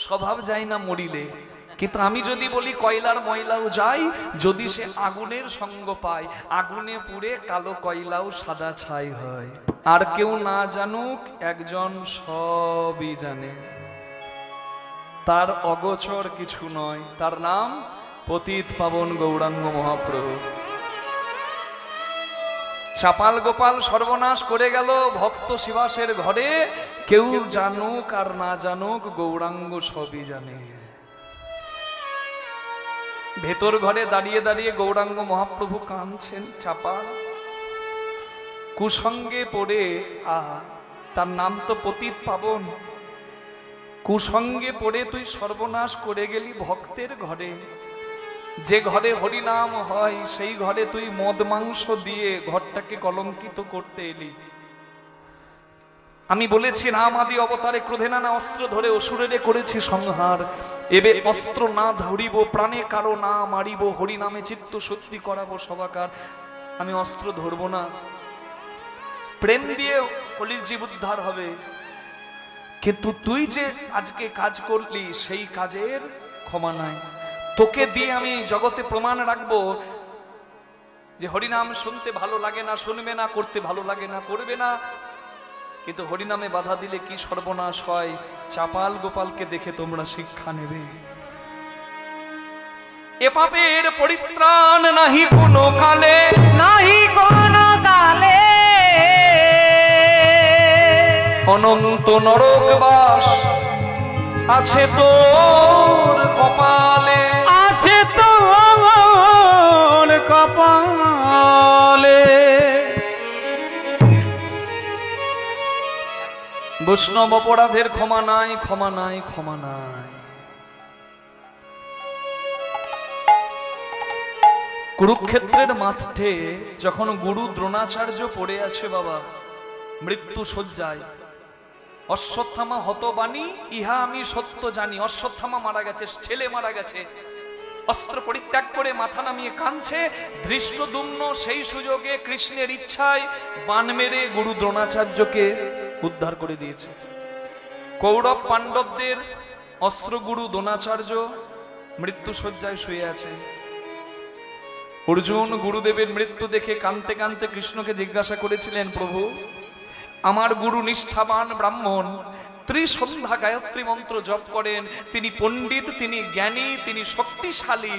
স্বভাব যায় না মরিলে। কিন্তু আমি যদি বলি কয়লার ময়লাও যাই, যদি সে আগুনের সঙ্গ পায়, আগুনে পুড়ে কালো কয়লাও সাদা ছাই হয়। আর কেউ না জানুক, একজন সবই জানে, তার অগোচর কিছু নয়, তার নাম পতিত পাবন গৌরাঙ্গ মহাপ্রভু। চাপাল গোপাল সর্বনাশ করে গেল ভক্ত শিবাসের ঘরে, কেউ জানুক আর না জানুক গৌরাঙ্গ সবই জানে। ভেতর ঘরে দাঁড়িয়ে দাঁড়িয়ে গৌরাঙ্গ মহাপ্রভু কাঁদছেন। চাপাল কুসঙ্গে পড়ে, তার নাম তো পতিত পাবন, কুসঙ্গে পড়ে তুই সর্বনাশ করে গেলি ভক্তের ঘরে। যে ঘরে হরিনাম হয় সেই ঘরে তুই মদ মাংস দিয়ে ঘরটাকে কলঙ্কিত করতে এলি। আমি বলেছি রাম আদি অবতারে ক্রোধে নানা অস্ত্র ধরে অসুরেরে করেছি সংহার, এবে অস্ত্র না ধরিব প্রাণে কারো না মারিব, হরিনামে চিত্ত সত্যি করাবো সবাকার। আমি অস্ত্র ধরবো না, প্রেম দিয়ে কলির জীব উদ্ধার হবে। কিন্তু তুই যে আজকে কাজ করলি সেই কাজের ক্ষমা নাই। তোকে দিয়ে আমি জগতে প্রমাণ রাখবো যে হরিনাম শুনতে ভালো লাগে না, শুনবে না, করতে ভালো লাগে না, করবে না। কিন্তু হরিনামে বাধা দিলে কি সর্বনাশ হয়, চাপাল গোপালকে দেখে তোমরা শিক্ষা নেবে। এ পাপের পরিত্রাণ নাহি কোনো কালে, নাহি কোনো কালে, অনন্ত নরকবাস আছে তোর কপালে, আছে তোর কপালে। বৈষ্ণব অপরাধের ক্ষমা নাই, ক্ষমা নাই, ক্ষমা নাই। কুরুক্ষেত্রের মাঠে যখন গুরু দ্রোণাচার্য পড়ে আছে বাবা মৃত্যু শয্যায়, অশ্বত্থামা হতবাণী ইহা আমি সত্য জানি। অশ্বত্থামা মারা গেছে, ছেলে মারা গেছে, অস্ত্র পরিত্যাগ করে মাথা নামিয়ে কাঁদছে। ধৃষ্টদ্যুম্ন সেই সুযোগে কৃষ্ণের ইচ্ছায় বাণ মেরে গুরু দ্রোণাচার্যকে উদ্ধার করে দিয়েছে। কৌরব পাণ্ডবদের অস্ত্রগুরু দ্রোণাচার্য মৃত্যু শয্যায় শুয়ে আছে। অর্জুন গুরুদেবের মৃত্যু দেখে কাঁদতে কাঁদতে কৃষ্ণকে জিজ্ঞাসা করেছিলেন, প্রভু আমার গুরু নিষ্ঠাবান ব্রাহ্মণ, ত্রিসন্ধ্যা গায়ত্রী মন্ত্র জপ করেন, তিনি পণ্ডিত, তিনি জ্ঞানী, তিনি শক্তিশালী,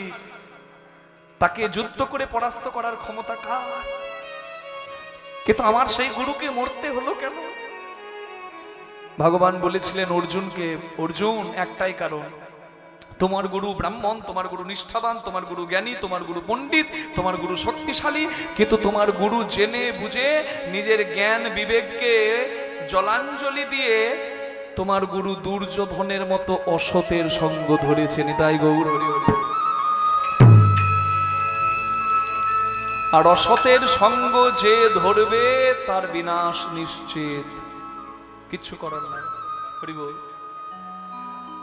তাকে যুদ্ধ করে পরাস্ত করার ক্ষমতা কার? কিন্তু আমার সেই গুরুকে মরতে হলো কেন? ভগবান বলেছিলেন অর্জুনকে, অর্জুন একটাই কারণ, তোমার গুরু ব্রাহ্মণ, তোমার গুরু নিষ্ঠাবান, তোমার গুরু জ্ঞানী, তোমার গুরু পণ্ডিত, তোমার গুরু শক্তিশালী, কিন্তু তোমার গুরু জেনে বুঝে নিজের জ্ঞান বিবেককে জলাঞ্জলি দিয়ে তোমার গুরু দুর্যোধনের মতো অসতের সঙ্গ ধরেছেন। তাই গৌর হরি হরি। আর অসতের সঙ্গ যে ধরবে তার বিনাশ নিশ্চিত, কিচ্ছু করার নাই। হরি বল।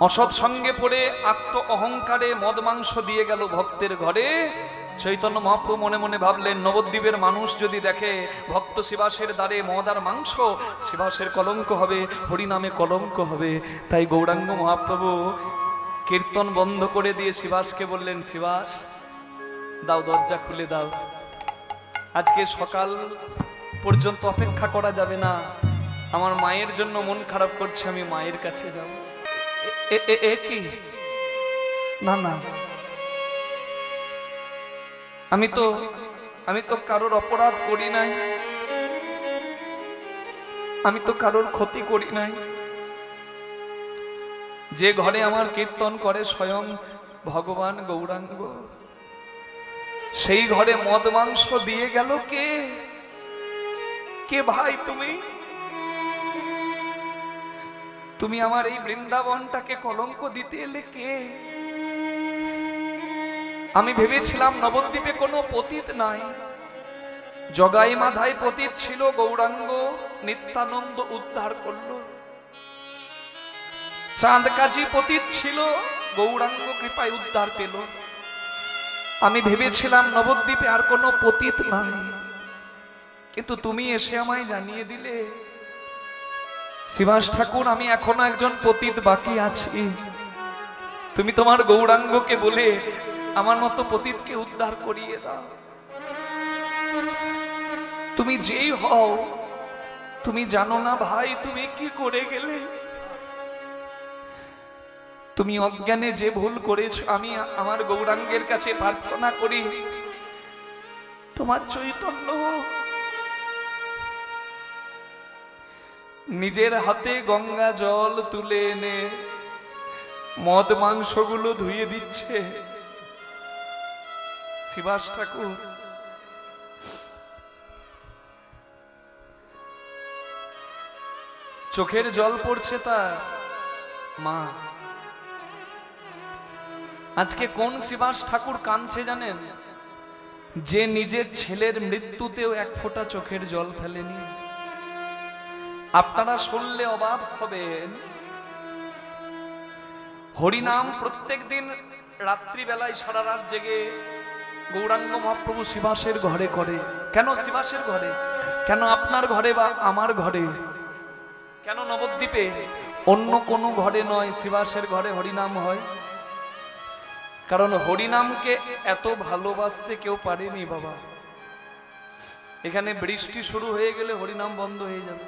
অসৎ সঙ্গে পড়ে আত্ম অহংকারে মদ মাংস দিয়ে গেল ভক্তের ঘরে। চৈতন্য মহাপ্রভু মনে মনে ভাবলেন, নবদ্বীপের মানুষ যদি দেখে ভক্ত শিবাসের দ্বারে মদ আর মাংস, শিবাসের কলঙ্ক হবে, হরিনামে কলঙ্ক হবে। তাই গৌরাঙ্গ মহাপ্রভু কীর্তন বন্ধ করে দিয়ে শিবাসকে বললেন, শিবাস দাও, দরজা খুলে দাও, আজকে সকাল পর্যন্ত অপেক্ষা করা যাবে না, আমার মায়ের জন্য মন খারাপ করছে, আমি মায়ের কাছে যাব। কি না না, আমি তো কারোর অপরাধ করি নাই, আমি তো কারোর ক্ষতি করি নাই। যে ঘরে আমার কীর্তন করে স্বয়ং ভগবান গৌরাঙ্গ, সেই ঘরে মদ মাংস দিয়ে গেল কে? কে ভাই তুমি? তুমি আমার এই বৃন্দাবনটাকে কলঙ্ক দিতে এলে কে? আমি ভেবেছিলাম নবদ্বীপে কোনো পতিত নাই, জগাই মাধাই পতিত ছিল, গৌরাঙ্গ নিত্যানন্দ উদ্ধার করলো। চাঁদ কাজী পতিত ছিল, গৌরাঙ্গ কৃপায় উদ্ধার পেল। আমি ভেবেছিলাম নবদ্বীপে আর কোনো পতিত নাই, কিন্তু তুমি এসে আমায় জানিয়ে দিলে, শিবাস ঠাকুর আমি এখনো একজন পতিত বাকি আছি। তুমি তোমার গৌরাঙ্গকে বলে আমার মতো পতিতকে উদ্ধার করিয়ে দাও। তুমি যেই হও, তুমি জানো না ভাই তুমি কি করে গেলে। তুমি অজ্ঞানে যে ভুল করেছ, আমি আমার গৌরাঙ্গের কাছে প্রার্থনা করি তোমার চৈতন্য নিজের হাতে গঙ্গা জল তুলে এনে মদ মাংসগুলো ধুয়ে দিচ্ছে শিবাস ঠাকুর। চোখের জল পড়ছে তার মা। আজকে কোন শিবাস ঠাকুর কাঁদছে জানেন? যে নিজের ছেলের মৃত্যুতেও এক ফোঁটা চোখের জল ফেলেনি। আপনারা শুনলে অবাক হবেন, হরিনাম প্রত্যেক দিন রাত্রিবেলায় সারা রাত জেগে গৌরাঙ্গ মহাপ্রভু শিবাসের ঘরে করে। কেন শিবাসের ঘরে? কেন আপনার ঘরে বা আমার ঘরে? কেন নবদ্বীপে অন্য কোনো ঘরে নয়, শিবাসের ঘরে হরিনাম হয়? কারণ হরিনামকে এত ভালোবাসতে কেউ পারেনি বাবা। এখানে বৃষ্টি শুরু হয়ে গেলে হরিনাম বন্ধ হয়ে যাবে,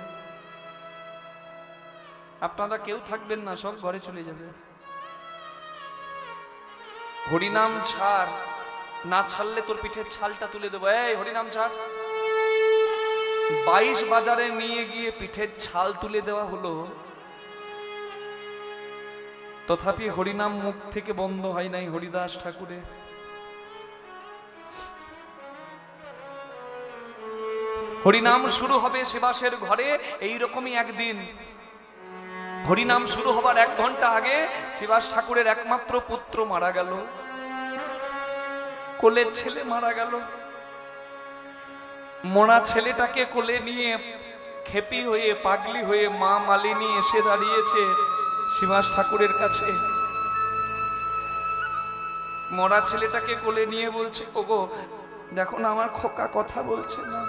আপনারা কেউ থাকবেন না, সব ঘরে চলে যাবে। হরিনাম ছাড়, না ছাড়লে তোর পিঠের ছালটা তুলে দেবো। এই হরিনাম ছাড়। 22 বাজারে নিয়ে গিয়ে পিঠের ছাল তুলে দেওয়া হলো, তথাপি হরিনাম মুখ থেকে বন্ধ হয় নাই হরিদাস ঠাকুরের। হরিনাম শুরু হবে শিবাসের ঘরে। এইরকমই একদিন হরিনাম শুরু হবার 1 ঘন্টা আগে শিবাস ঠাকুরের একমাত্র পুত্র মারা গেল, কোলের ছেলে মারা গেল। মরা ছেলেটাকে কোলে নিয়ে খেপি হয়ে পাগলি হয়ে মা মালিনী এসে দাঁড়িয়েছে শিবাস ঠাকুরের কাছে। মরা ছেলেটাকে কোলে নিয়ে বলছে, ওগো দেখো না আমার খোকা কথা বলছে না।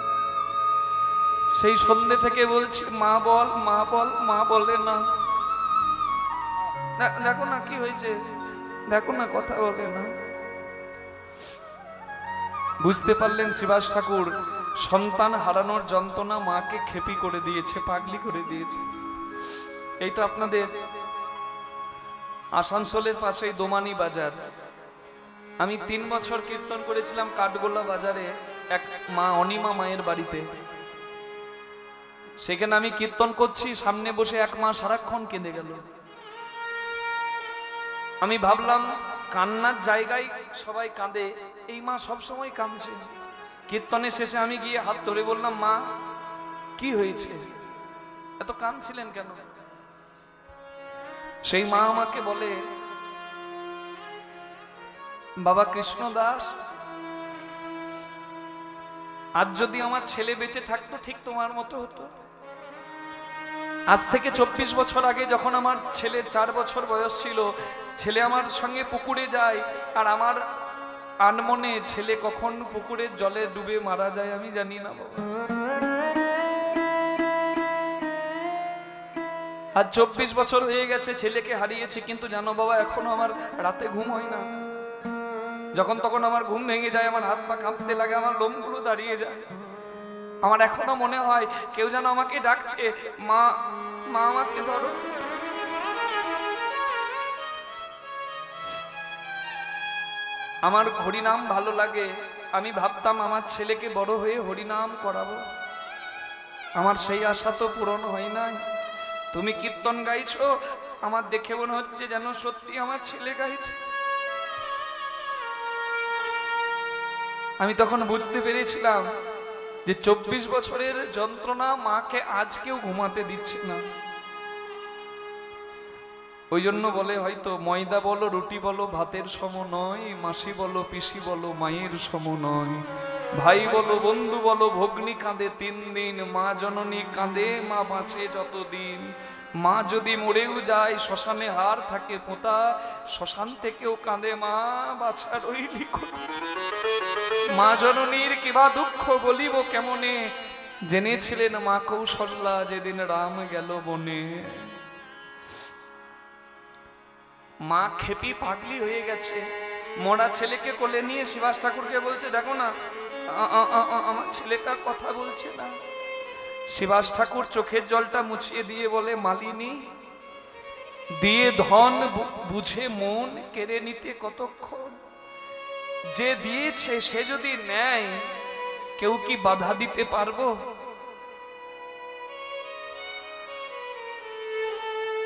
সেই সন্ধ্যে থেকে বলছি মা বল মা বল, মা বলে না। দেখো না কি হয়েছে, দেখো না কথা বলে না। বুঝতে পারলেন শিবাস ঠাকুর সন্তান হারানোর যন্ত্রণা মাকে খেপি করে দিয়েছে, পাগলি করে দিয়েছে। এই তো আপনাদের আসানসোলের পাশেই দোমানি বাজার। আমি 3 বছর কীর্তন করেছিলাম কাঠগোলা বাজারে এক মা অনিমা মায়ের বাড়িতে। সেখানে আমি কীর্তন করছি, সামনে বসে এক মা সারাক্ষণ কেঁদে গেল। আমি ভাবলাম কান্নার জায়গায় সবাই কাঁদে, এই মা সবসময় কাঁদছে। কীর্তনের শেষে আমি গিয়ে হাত ধরে বললাম, মা কি হয়েছে, এত কাঁদছিলেন কেন? সেই মা আমাকে বলে, বাবা কৃষ্ণ দাস, আজ যদি আমার ছেলে বেঁচে থাকতো ঠিক তোমার মতো হতো। আজ থেকে 24 বছর আগে যখন আমার ছেলের 4 বছর বয়স ছিল, ছেলে আমার সঙ্গে পুকুরে যায়, আর আমার আনমনে ছেলে কখন পুকুরের জলে ডুবে মারা যায় আমি জানি না বাবা। আর 24 বছর হয়ে গেছে ছেলেকে হারিয়েছি, কিন্তু জানো বাবা এখনো আমার রাতে ঘুম হয় না। যখন তখন আমার ঘুম ভেঙে যায়, আমার হাত পা কাঁপতে লাগে, আমার লোমগুলো দাঁড়িয়ে যায়। আমার এখনো মনে হয় কেউ যেন আমাকে ডাকছে, মা মা আমাকে ধরো। আমার হরিনাম ভালো লাগে। আমি ভাবতাম আমার ছেলেকে বড় হয়ে হরিনাম করাবো। আমার সেই আশা তো পূরণ হয় নাই। তুমি কীর্তন গাইছো, আমার দেখে মনে হচ্ছে যেন সত্যি আমার ছেলে গাইছে। আমি তখন বুঝতে পেরেছিলাম যে 24 বছরের যন্ত্রণা মাকে আজকেও ঘুমাতে দিচ্ছে না। ওই জন্য বলে হয়তো ময়দা বলো রুটি বলো ভাতের সম নয়, মাসি বলো পিসি বলো মায়ের সম নয়, ভাই বলো বন্ধু বলো ভগ্নী কাঁদে 3 দিন, মা জননী কাঁদে মা বাঁচে যতদিন। মা যদি মরেও যায় শ্মশানে হার থাকে পোতা, শ্মশান থেকেও কাঁদে মা বাছা রইলি কোথা। মা জননীর কিবা দুঃখ বলিব কেমনে, জেনেছিলেন মা কৌশল্যা যেদিন রাম গেল বনে। মা খেপি পাগলি হয়ে গেছে, মরা ছেলেকে কোলে নিয়ে শিবাস ঠাকুরকে বলছে, দেখো না আমার ছেলেটা কথা বলছে না। শিবাস ঠাকুর চোখের জলটা মুছিয়ে দিয়ে বলে, মালিনী, দিয়ে ধন বুঝে মন কেড়ে নিতে কতক্ষণ, যে দিয়েছে সে যদি নেয় কেউ কি বাধা দিতে পারবো?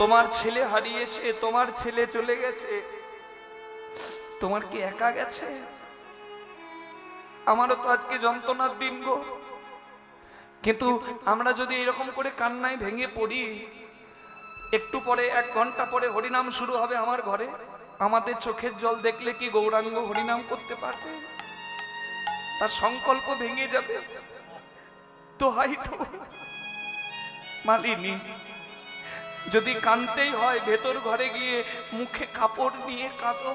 তোমার ছেলে হারিয়েছে, তোমার ছেলে চলে গেছে, তোমার কি একা গেছে? আমারও তো আজকে যন্ত্রণার দিন গো। কিন্তু আমরা যদি এরকম করে কান্নায় ভেঙে পড়ি, একটু পরে 1 ঘন্টা পরে হরিনাম শুরু হবে আমার ঘরে, আমাদের চোখের জল দেখলে কি গৌরাঙ্গ হরিনাম করতে পারবে? তার সংকল্প ভেঙে যাবে। তো হাইতো মালিনী, যদি কাঁদতেই হয় ভেতর ঘরে গিয়ে মুখে কাপড় নিয়ে কাঁদো।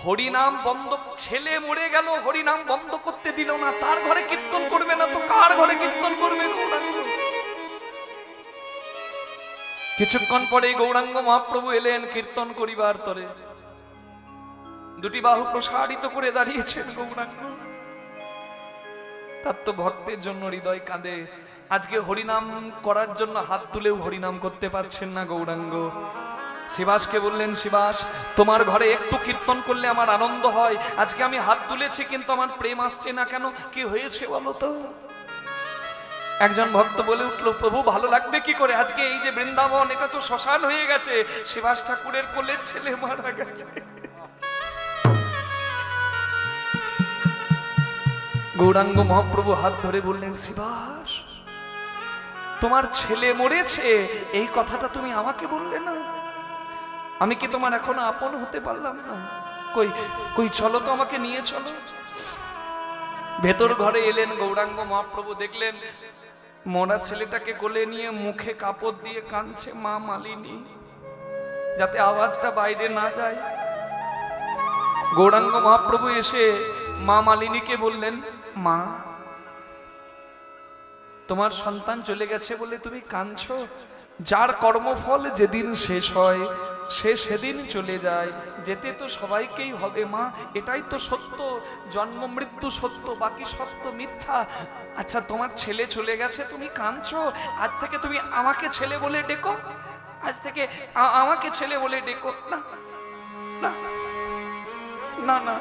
হরিনাম বন্ধ, ছেলে মরে গেল, হরিনাম বন্ধ করতে দিল না, তার ঘরে কীর্তন করবে না তো কার ঘরে কীর্তন করবে? গৌরাঙ্গ। কিছুক্ষণ পরে গৌরাঙ্গ মহাপ্রভু এলেন কীর্তন করিবার তরে, দুটি বাহু প্রসারিত করে দাঁড়িয়েছেন গৌরাঙ্গ। তার তো ভক্তের জন্য হৃদয় কাঁদে। আজকে হরিনাম করার জন্য হাত তুলেও হরিনাম করতে পারছেন না গৌরাঙ্গ। শিবাসকে বললেন, শিবাস, তোমার ঘরে একটু কীর্তন করলে আমার আনন্দ হয়, আজকে আমি হাত তুলেছি কিন্তু আমার প্রেম আসছে না কেন, কি হয়েছে বলো তো? একজন ভক্ত বলে উঠল, প্রভু ভালো লাগবে কি করে, আজকে এই যে বৃন্দাবন এটা তো শ্মশান হয়ে গেছে, শিবাস ঠাকুরের কোলের ছেলে মারা গেছে। গৌরাঙ্গ মহাপ্রভু হাত ধরে বললেন, শিবাস, তোমার ছেলে মরেছে এই কথাটা তুমি আমাকে বললে না, আমি কি তোমার এখনো আপন হতে পারলাম না? কই কই চলো তো, আমাকে নিয়ে চলো। ভেতর ঘরে এলেন গৌরাঙ্গ মহাপ্রভু, দেখলেন মরা ছেলেটাকে কোলে নিয়ে মুখে কাপড় দিয়ে কাঁদছে মা মালিনী, যাতে আওয়াজটা বাইরে না যায়। গৌরাঙ্গ মহাপ্রভু এসে মা মালিনীকে বললেন, মা, তোমার সন্তান চলে গেছে বলে তুমি কাঁদছো? যার কর্মফল যেদিন শেষ হয় সে সেদিন চলে যায়, যেতে তো সবাইকেই হবে মা, এটাই তো সত্য, জন্ম মৃত্যু সত্য, বাকি সত্য মিথ্যা। আচ্ছা, তোমার ছেলে চলে গেছে, তুমি কাঁদছো, আজ থেকে তুমি আমাকে ছেলে বলে ডেকো, আজ থেকে আমাকে ছেলে বলে ডেকো। না না না না,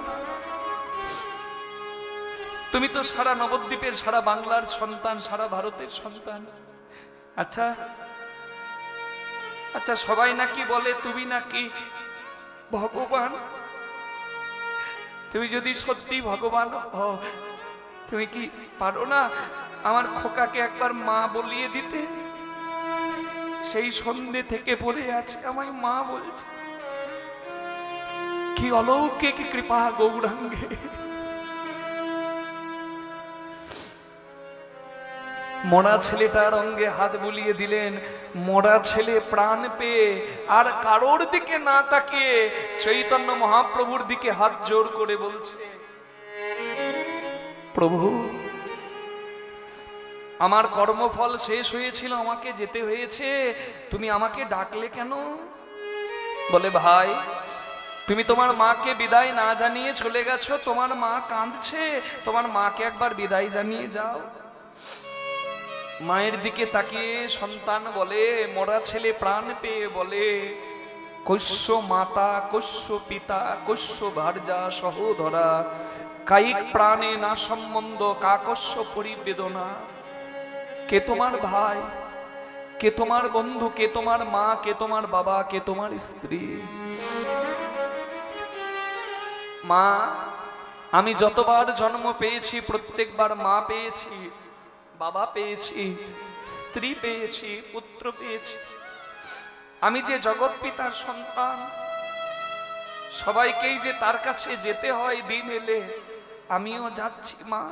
তুমি তো সারা নবদ্বীপের, সারা বাংলার সন্তান, সারা ভারতের সন্তান। আচ্ছা আচ্ছা, সবাই নাকি বলে তুমি নাকি ভগবান, তুমি যদি সত্যি ভগবান হও, তুমি কি পারো না আমার খোকাকে একবার মা বলিয়ে দিতে? সেই সন্ধ্যে থেকে পড়ে আছে আমায় মা বলছে। কি অলৌকিক কৃপা গৌরাঙ্গে। মরা ছেলেটার অঙ্গে হাত বুলিয়ে দিলেন। মরা ছেলে প্রাণ পেয়ে আর কারোর দিকে না তাকিয়ে চৈতন্য মহাপ্রভুর দিকে হাত জোর করে বলছে, প্রভু, আমার কর্মফল শেষ হয়েছিল, আমাকে যেতে হয়েছে, তুমি আমাকে ডাকলে কেন? বলে, ভাই, তুমি তোমার মাকে বিদায় না জানিয়ে চলে গেছো, তোমার মা কাঁদছে, তোমার মাকে একবার বিদায় জানিয়ে যাও। মায়ের দিকে তাকিয়ে সন্তান বলে, মরা ছেলে প্রাণ পেয়ে বলে, কৈশ্য মাতা, কৈশ্য পিতা, কৈশ্য ভার্যা সহোদরা, কায়িক প্রাণে না সম্বন্ধ, কাকস্য পরিবেদনা। কে তোমার ভাই, কে তোমার বন্ধু, কে তোমার মা, কে তোমার বাবা, কে তোমার স্ত্রী? মা, আমি যতবার জন্ম পেয়েছি প্রত্যেকবার মা পেয়েছি, বাবা পেয়েছি, স্ত্রী পেয়েছি, পুত্র পেয়েছি। আমি যে জগৎ পিতার সন্তান, সবাইকেই যে তার কাছে যেতে হয় দিন এলে, আমিও যাচ্ছি মা।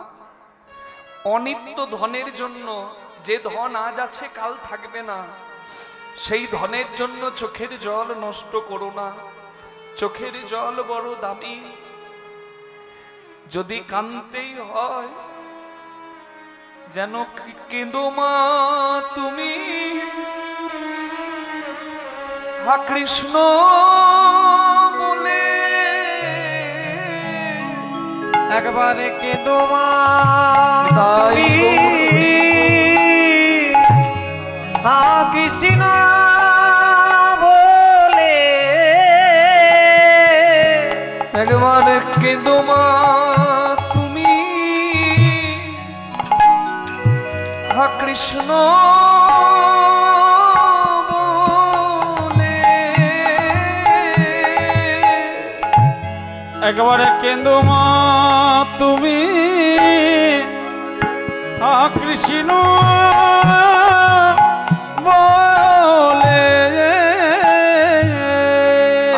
অনিত্য ধনের জন্য, যে ধন আজ আছে কাল থাকবে না, সেই ধনের জন্য চোখের জল নষ্ট করো না। চোখের জল বড় দামি, যদি কাঁদতেই হয় যেন কেঁদো মা তুমি, হা কৃষ্ণ বলে একবার কেঁদো মা তাই তুমি হা কৃষ্ণ বলে একবার কেঁদো মা তুমি হা কৃষ্ণ বলে একবার কেঁদো মা তুমি হা কৃষ্ণ বলে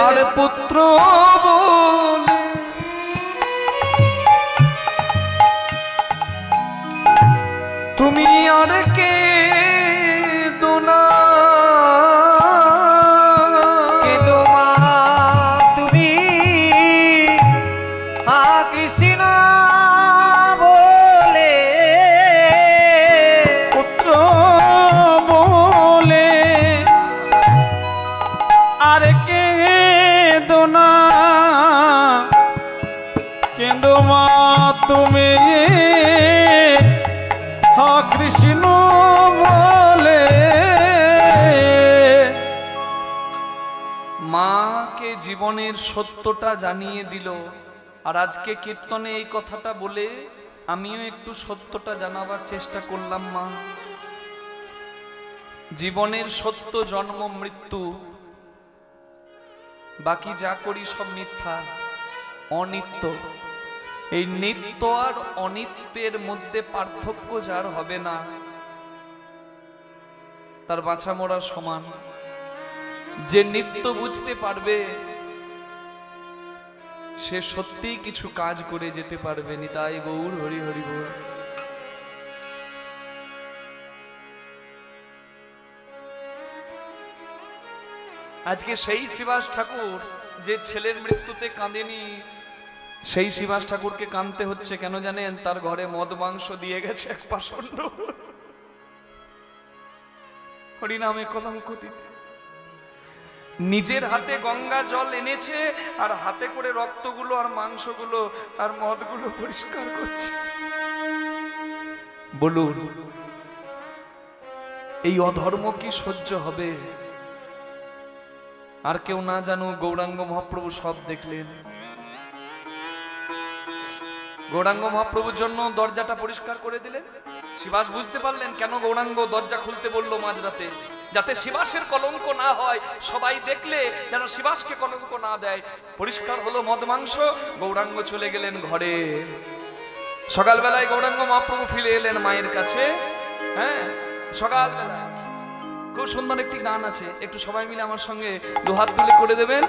আর পুত্র বলে তুমি আর কে দোনা কেঁদো মা তুমি হা কৃষ্ণ বলে পুত্র বলে আর কেঁদো না কেঁদো মা তুমি হা কৃষ্ণ বলে মাকে জীবনের সত্যটা জানিয়ে দিল। আর আজকে কীর্তনে এই কথাটা বলে আমিও একটু সত্যটা জানাবার চেষ্টা করলাম। মা, জীবনের সত্য জন্ম মৃত্যু, বাকি যা করি সব মিথ্যা, অনিত্য। এই নিত্য আর অনিত্যের মধ্যে পার্থক্য যার হবে না, তার বাঁচা মরা সমান। যে নিত্য বুঝতে পারবে সে সত্যিই কিছু কাজ করে যেতে পারবে। নিতাই গৌর হরি হরি বল। আজকে সেই শ্রীবাস ঠাকুর যে ছেলের মৃত্যুতে কাঁদেনি, সেই শ্রীবাস ঠাকুরকে কাঁদতে হচ্ছে কেন জানেন? তার ঘরে মদ মাংস দিয়ে গেছে এক পাষণ্ড, হরিনামে কলঙ্ক দিতে। নিজের হাতে গঙ্গা জল এনেছে আর হাতে করে রক্তগুলো আর মাংসগুলো আর মদগুলো পরিষ্কার করছে। বলুন, এই অধর্ম কি সহ্য হবে? আর কেউ না জানুক, গৌরাঙ্গ মহাপ্রভু সব দেখলেন। গৌরাঙ্গ মহাপ্রভুর জন্য দরজাটা পরিষ্কার করে দিলেন। শিবাস বুঝতে পারলেন কেন গৌরাঙ্গ দরজা খুলতে বললো মাঝরাতে, যাতে শিবাসের কলঙ্ক না হয়, সবাই দেখলে যেন শিবাসকে কলঙ্ক না দেয়। পরিষ্কার হলো মদ মাংস, গৌরাঙ্গ চলে গেলেন ঘরে। সকালবেলায় গৌরাঙ্গ মহাপ্রভু ফিরে এলেন মায়ের কাছে। হ্যাঁ, সকালবেলায় খুব সুন্দর একটি গান আছে, একটু সবাই মিলে আমার সঙ্গে দুহাত তুলে করে দেবেন।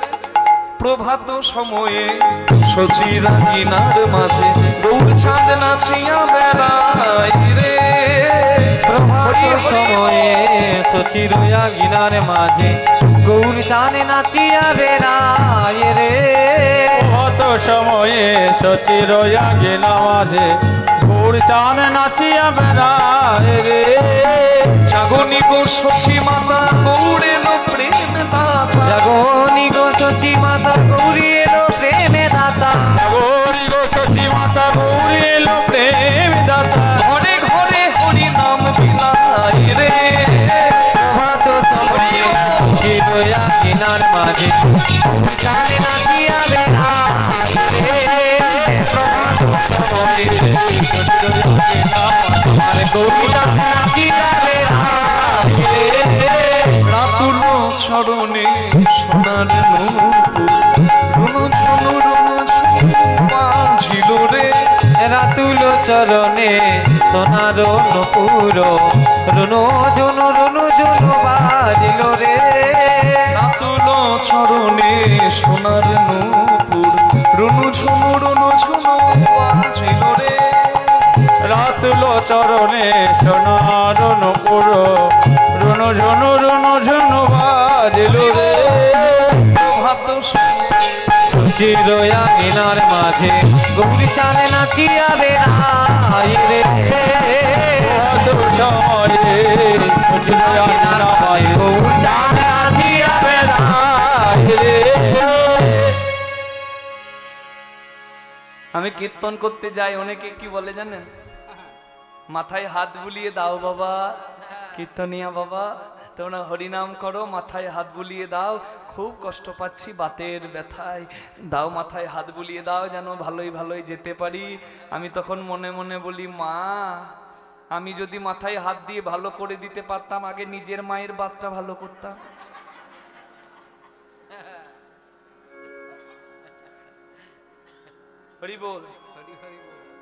প্রভাত সময়ে সচিরা কিনার মাঝে গৌর চাঁদ নাচিয়া বেড়াই রে। প্রভাত সময়ে সচিরয়া গিনার মাঝে গৌর চাঁদ নাচিয়া বেড়ায় রে। প্রভাত সময়ে সচিরয়া গিনা মাঝে গৌর চাঁদ নাচিয়া বেড়ায় রে। জাগনি গো সচি মাতা গৌরে নো প্রেম দাতা, জাগনি গো সচি মাতা গৌরী এলো প্রেমে দাতা। গৌরী গো সচি মাতা গৌরী এলো প্রেম দাতা। ঘরে ঘরে হরি নাম বিলাই রে। প্রভাত সময়ে সচিরয়া গিনার মাঝে গৌর চাঁদ নাচিয়া বেড়ায় রে। প্রভাত সময়ে সচিরয়া গিনার মাঝে গৌর চাঁদ নাচিয়া বেড়ায় রে। রাতুল চরণে সোনার নূপুর, রুনু ঝুনু বাজিল রে। রাতুল চরণে সোনার নপুর, রুনু ঝুনু বাজিল রে। রাতুল চরণে সোনার নূপুর, রুনু ঝুনু বাজিল রে। রাতুল চরণে সোনার নপুর, রুনু ঝুনু বাজিল রে। প্রভাত সচিরয়া গিনার মাঝে গৌরী চাঁদ নাচিয়া বেড়ায় রে। প্রভাত সময়ে সচিরয়া গিনা মাঝে গৌর চাঁদ নাচিয়া বেড়ায় কীর্তন করতে যাই অনেকে কি বলে জানেন, মাথায় হাত বুলিয়ে দাও বাবা, কীর্তনিয়া বাবা তোমরা হরিনাম করো, মাথায় হাত বুলিয়ে দাও, খুব কষ্ট পাচ্ছি বাতের ব্যথায়, দাও মাথায় হাত বুলিয়ে দাও যেন ভালোই ভালোই যেতে পারি। আমি তখন মনে মনে বলি, মা আমি যদি মাথায় হাত দিয়ে ভালো করে দিতে পারতাম, আগে নিজের মায়ের বাতটা ভালো করতাম। হরি বল।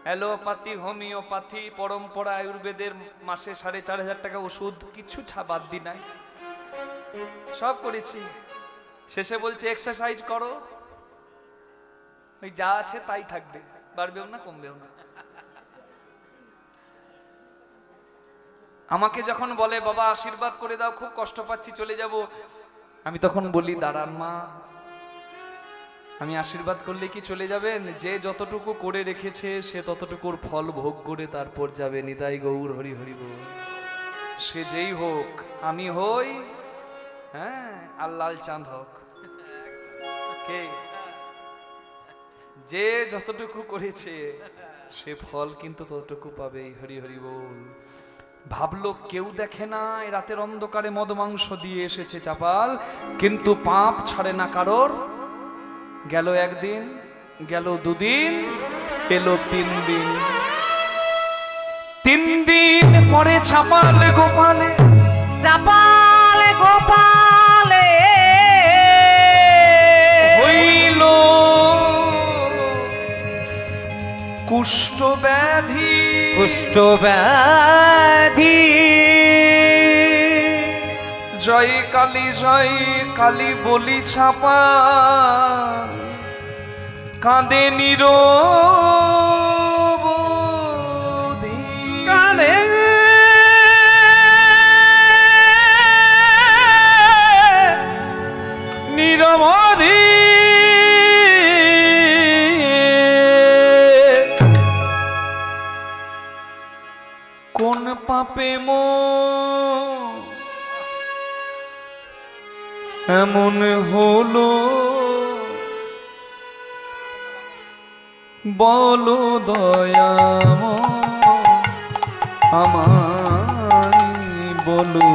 অ্যালোপ্যাথি, হোমিওপ্যাথি, পরম্পরা, আয়ুর্বেদের মাসে 4,500 টাকা ওষুধ, কিছু বাদ দি নাই, সব করেছি। শেষে বলছে এক্সারসাইজ করো, ওই যা আছে তাই থাকবে, বাড়বেও না কমবেও না। আমাকে যখন বলে বাবা আশীর্বাদ করে দাও, খুব কষ্ট পাচ্ছি চলে যাব, আমি তখন বলি দাঁড়ান মা, আমি আশীর্বাদ করলে কি চলে যাবেন? যে যতটুকু করে রেখেছে সে ততটুকুর ফল ভোগ করে তারপর যাবে। নিতাই গৌর হরি হরি বল। সে যেই হোক, আমি হই, হ্যাঁ, আর লাল চাঁদ হোক, কে যে যতটুকু করেছে সে ফল কিন্তু ততটুকু পাবেই। হরি হরি বল। ভাবলো কেউ দেখে না, রাতের অন্ধকারে মদ মাংস দিয়ে এসেছে চাপাল, কিন্তু পাপ ছাড়ে না কারোর। গেল একদিন, গেল দুদিন, এলো 3 দিন। 3 দিন পরে চাপাল গোপালে, চাপাল গোপালে হইল কুষ্ঠ ব্যাধি, কুষ্ঠ ব্যাধি। জয় কালী বলি ছাপা, কাঁদে নিরবধি, কাঁদে নিরবধি। কোন পাপে এমন হলো, বলো দয়াময় আমায়, বলো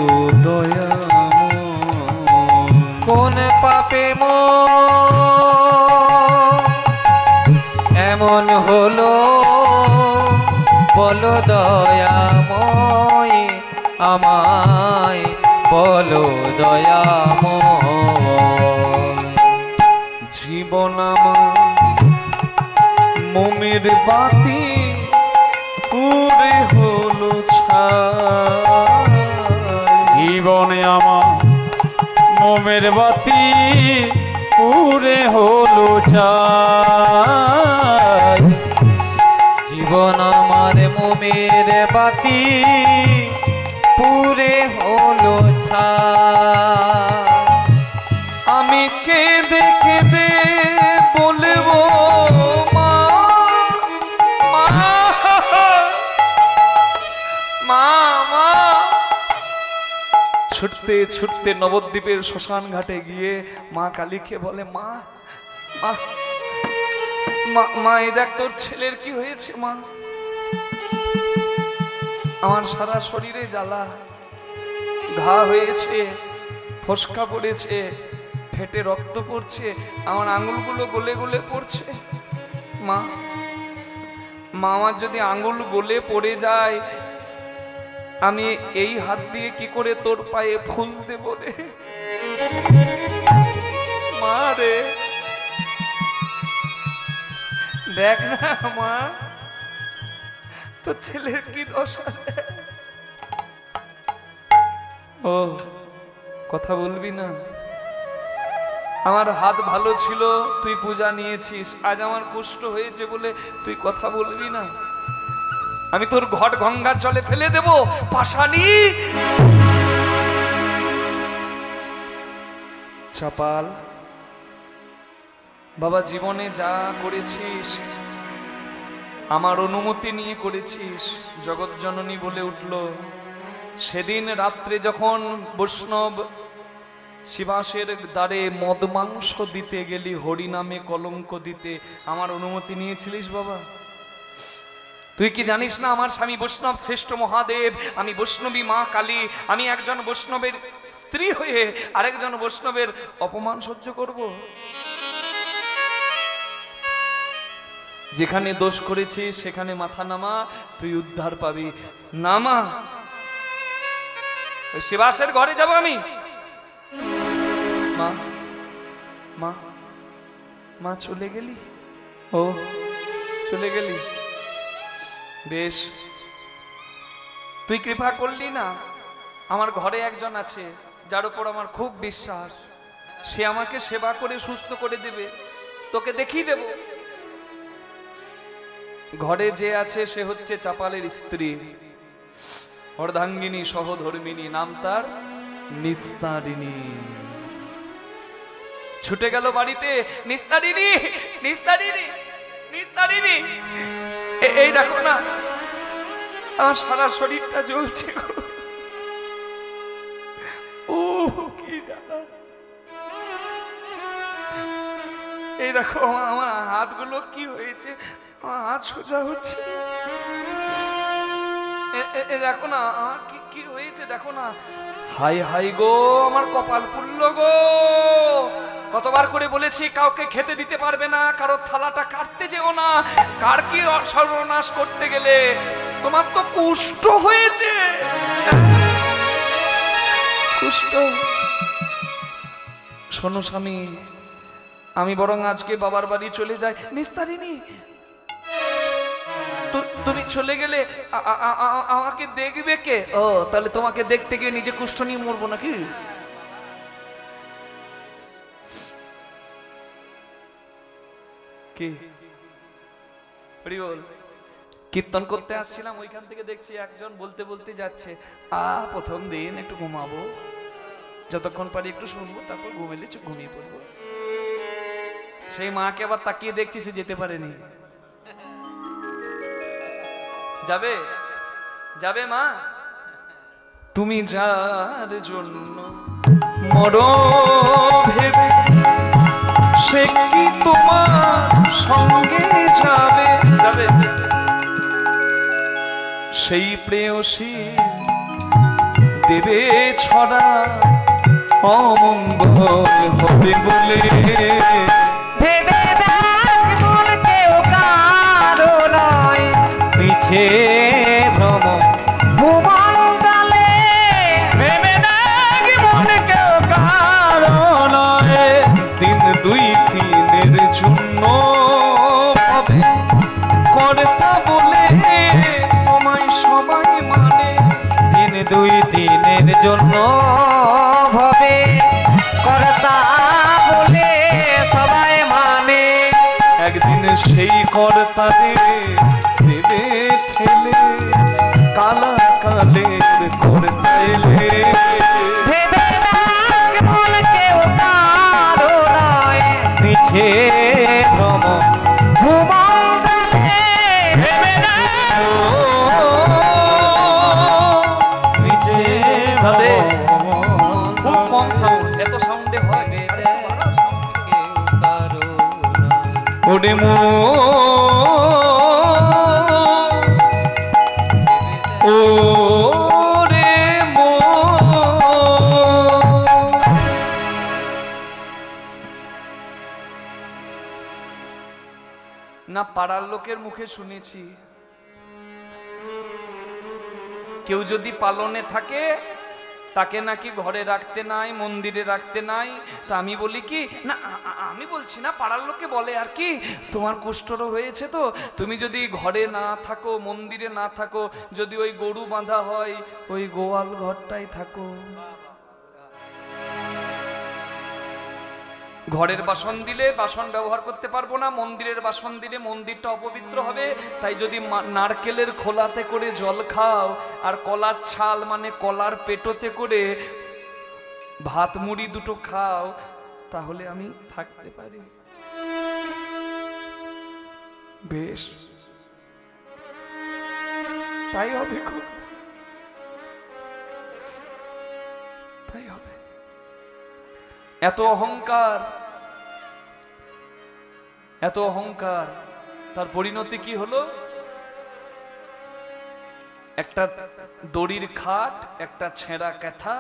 দয়াময়। কোন পাপে এমন হলো, বলো দয়াময় আমায়, বলো দয়াময়। জীবন আমার মোমের বাতি পুরে হলো ছাই, জীবনে আমার মোমের বাতি পুরে হলো ছাই। জীবন আমার মোমের বাতি পুরে হলো ছাই। আমি কেঁদে কেঁদে বলবো মা, মা, মা, মা। ছুটতে ছুটতে নবদ্বীপের শ্মশান ঘাটে গিয়ে মা কালীকে বলে, মা, মা, মা, মা, এই দেখ তোর ছেলের কি হয়েছে মা। আমার সারা শরীরে জ্বালা, ঘা হয়েছে, ফোসকা পড়েছে, ফেটে রক্ত পড়ছে, আমার আঙুলগুলো গলে গলে পড়ছে। মা, মা, আমার যদি আঙুল গলে পড়ে যায়, আমি এই হাত দিয়ে কি করে তোর পায়ে ফুল দেব রে মা রে। দেখ না মা, তোর ছেলের কি দশা রে। ও কথা বলবি না? আমার হাত ভালো ছিল, তুই পূজা নিয়েছিস, আজ আমার কুষ্ঠ হয়েছে বলে তুই কথা বলবি না? আমি তোর ঘট গঙ্গার জলে ফেলে দেব পাশানি। চাপাল বাবা, জীবনে যা করেছিস আমার অনুমতি নিয়ে করেছিস। জগৎ জননী বলে উঠল, সেদিন রাত্রে যখন বৈষ্ণব শিবাসের দ্বারে মদ মাংস দিতে গেলি, হরি নামে কলঙ্ক দিতে। আমার অনুমতি নিয়েছিলিস বাবা? তুই কি জানিস না আমার স্বামী বৈষ্ণব শ্রেষ্ঠ মহাদেব, আমি বৈষ্ণবী মা কালী, আমি একজন বৈষ্ণবের স্ত্রী হয়ে আরেকজন বৈষ্ণবের অপমান সহ্য করব? যেখানে দোষ করেছিস সেখানে মাথা নামা, তুই উদ্ধার পাবি। নামা। ওই শিবাসের ঘরে যাব আমি। মা মা মা চলে গেলি? ও চলে গেলি, বেশ। তুই কৃপা করলি না, আমার ঘরে একজন আছে যার উপর আমার খুব বিশ্বাস, সে আমাকে সেবা করে সুস্থ করে দেবে, তোকে দেখিয়ে দেব। ঘরে যে আছে সে হচ্ছে চাপালের স্ত্রী, অর্ধাঙ্গিনী সহধর্মিনী, নাম তার নিস্তারিণী। ছুটে গেল বাড়িতে, নিস্তারিণী নিস্তারিণী নিস্তারিণী। এই দেখো না, আমার সারা শরীরটা জ্বলছে গো। ও কি জ্বালা। এই দেখো আমার হাতগুলো কি হয়েছে, আমার হাত সোজা হচ্ছে। দেখো না আমার কি হয়েছে, দেখো না। হাই হাই গো, আমার কপাল পুড়ল গো। কতবার করে বলেছি কাউকে খেতে দিতে পারবে না, কারো থালাটা কাটতে যেও না। কার কি সর্বনাশ করতে গেলে? তোমার তো কুষ্ঠ হয়েছে। কুষ্ঠ। শোনো স্বামী, আমি বরং আজকে বাবার বাড়ি চলে যাই। নিস্তারিণী, তুমি চলে গেলে আমাকে দেখবে কে? ও তাহলে তোমাকে দেখতে গিয়ে নিজে কুষ্ঠ নিয়ে মরবো নাকি? কি কীর্তন করতে আসছিলাম, ওইখান থেকে দেখছি একজন বলতে বলতে যাচ্ছে, প্রথম দিন একটু ঘুমাবো, যতক্ষণ পারি একটু শুনবো, তারপর ঘুমেলে ঘুমিয়ে পড়বো। সেই মাকে আবার তাকিয়ে দেখছি, সে যেতে পারেনি। যাবে যাবে মা? তুমি যার জন্য মরো ভেবে, সে কি তোমার সঙ্গে যাবে? যাবে। সেই প্রেয়সী দেবে ছড়া, অমঙ্গল হবে বলে। ভেবে দেখ মন কেউ কারো নয়, মিছে ভ্রম ভুমণ্ডলে। ভেবে দেখ মন কেউ কারো নয়, দিন দুই তিনের জন্য হবে কর্তা বলে তোমায় সবাই মানে। দিন দুই দিনের জন্য ভবে কর্তা বলে সবাই মানে। একদিন সেই কর্তারে দেবে ঠেলে, কালা কালের কর্তা এলে। ভেবে দেখ মন কেউ কারো নয়, মিছে ভ্রম ভুমণ্ডলে। ভেবে দেখ মিছে দাদে, ভ্রম খুব কম সাউন্ড, এত সাউন্ডে হয়? কেউ কারো নয়। ওরে মো ও রে মো। না পাড়ার লোকের মুখে শুনেছি, কেউ যদি পালনে থাকে তাকে নাকি ঘরে রাখতে নাই, মন্দিরে রাখতে নাই। তা আমি বলি কি না, আমি বলছি না, পাড়ার লোকে বলে আর কি, তোমার কুষ্ঠরোগ হয়েছে তো তুমি যদি ঘরে না থাকো, মন্দিরে না থাকো, যদি ওই গরু বাঁধা হয় ওই গোয়াল ঘরটাই থাকো। ঘরের বাসন দিলে বাসন ব্যবহার করতে পারবো না, মন্দিরের বাসন দিলে মন্দিরটা অপবিত্র হবে। তাই যদি নারকেলের খোলাতে করে জল খাও, আর কলার ছাল মানে কলার পেটোতে করে ভাত মুড়ি দুটো খাও, তাহলে আমি থাকতে পারি। বেশ, তাই হবে, তাই হবে। এত অহংকার, এত অহংকার, তার পরিণতি কি হলো? একটা দড়ির খাট, একটা ছেঁড়া ক্যাথা,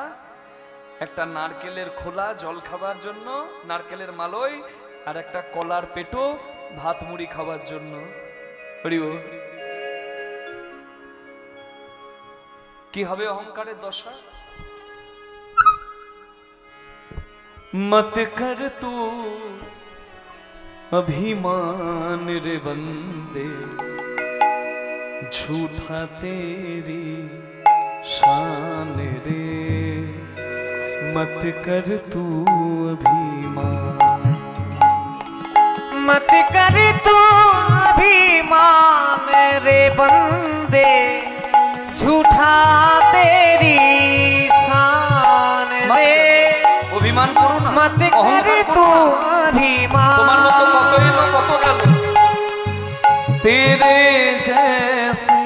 একটা নারকেলের খোলা জল খাবার জন্য, নারকেলের মালই, আর একটা কলার পেটো ভাত মুড়ি খাবার জন্য। কি হবে অহংকারের দশা? मत कर तू अभिमान रे बंदे, झूठा तेरी शान रे, मत कर तू अभिमान, मत कर तू अभिमान रे बंदे, झूठा तेरी शान रे। অভিমান করো না, मत कर तू अभिमान, তোমার মতো কত এলো কত গেল। तेरे जैसे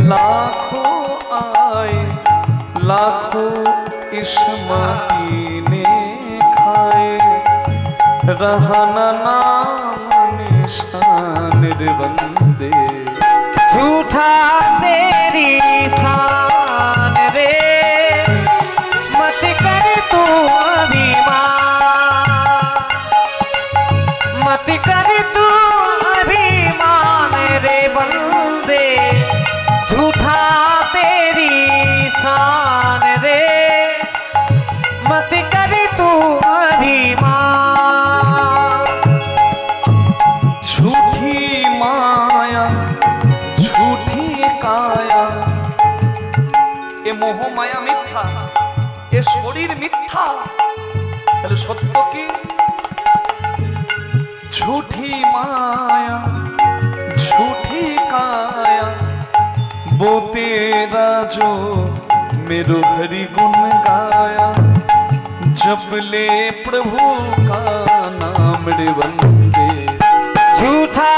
लाखों आए, लाखों इस माटी ने खाए, रहा ना नाम निशान रे बंदे, झूठा तेरी शान रे, मत कर तू अभिमान, मत कर तू अभिमान रे बंदे, झूठा तेरी शान रे, मत कर तू अभिमान। झूठी माया झूठी काया, এ মোহ মায়া মিথ্যা, এ শরীর মিথ্যা, তাহলে সত্য কি? झूठी माया झूठी काया, वो तेरा जो मेरो हरि गुण गाया, जप ले प्रभु का नाम रे बंदे, झूठा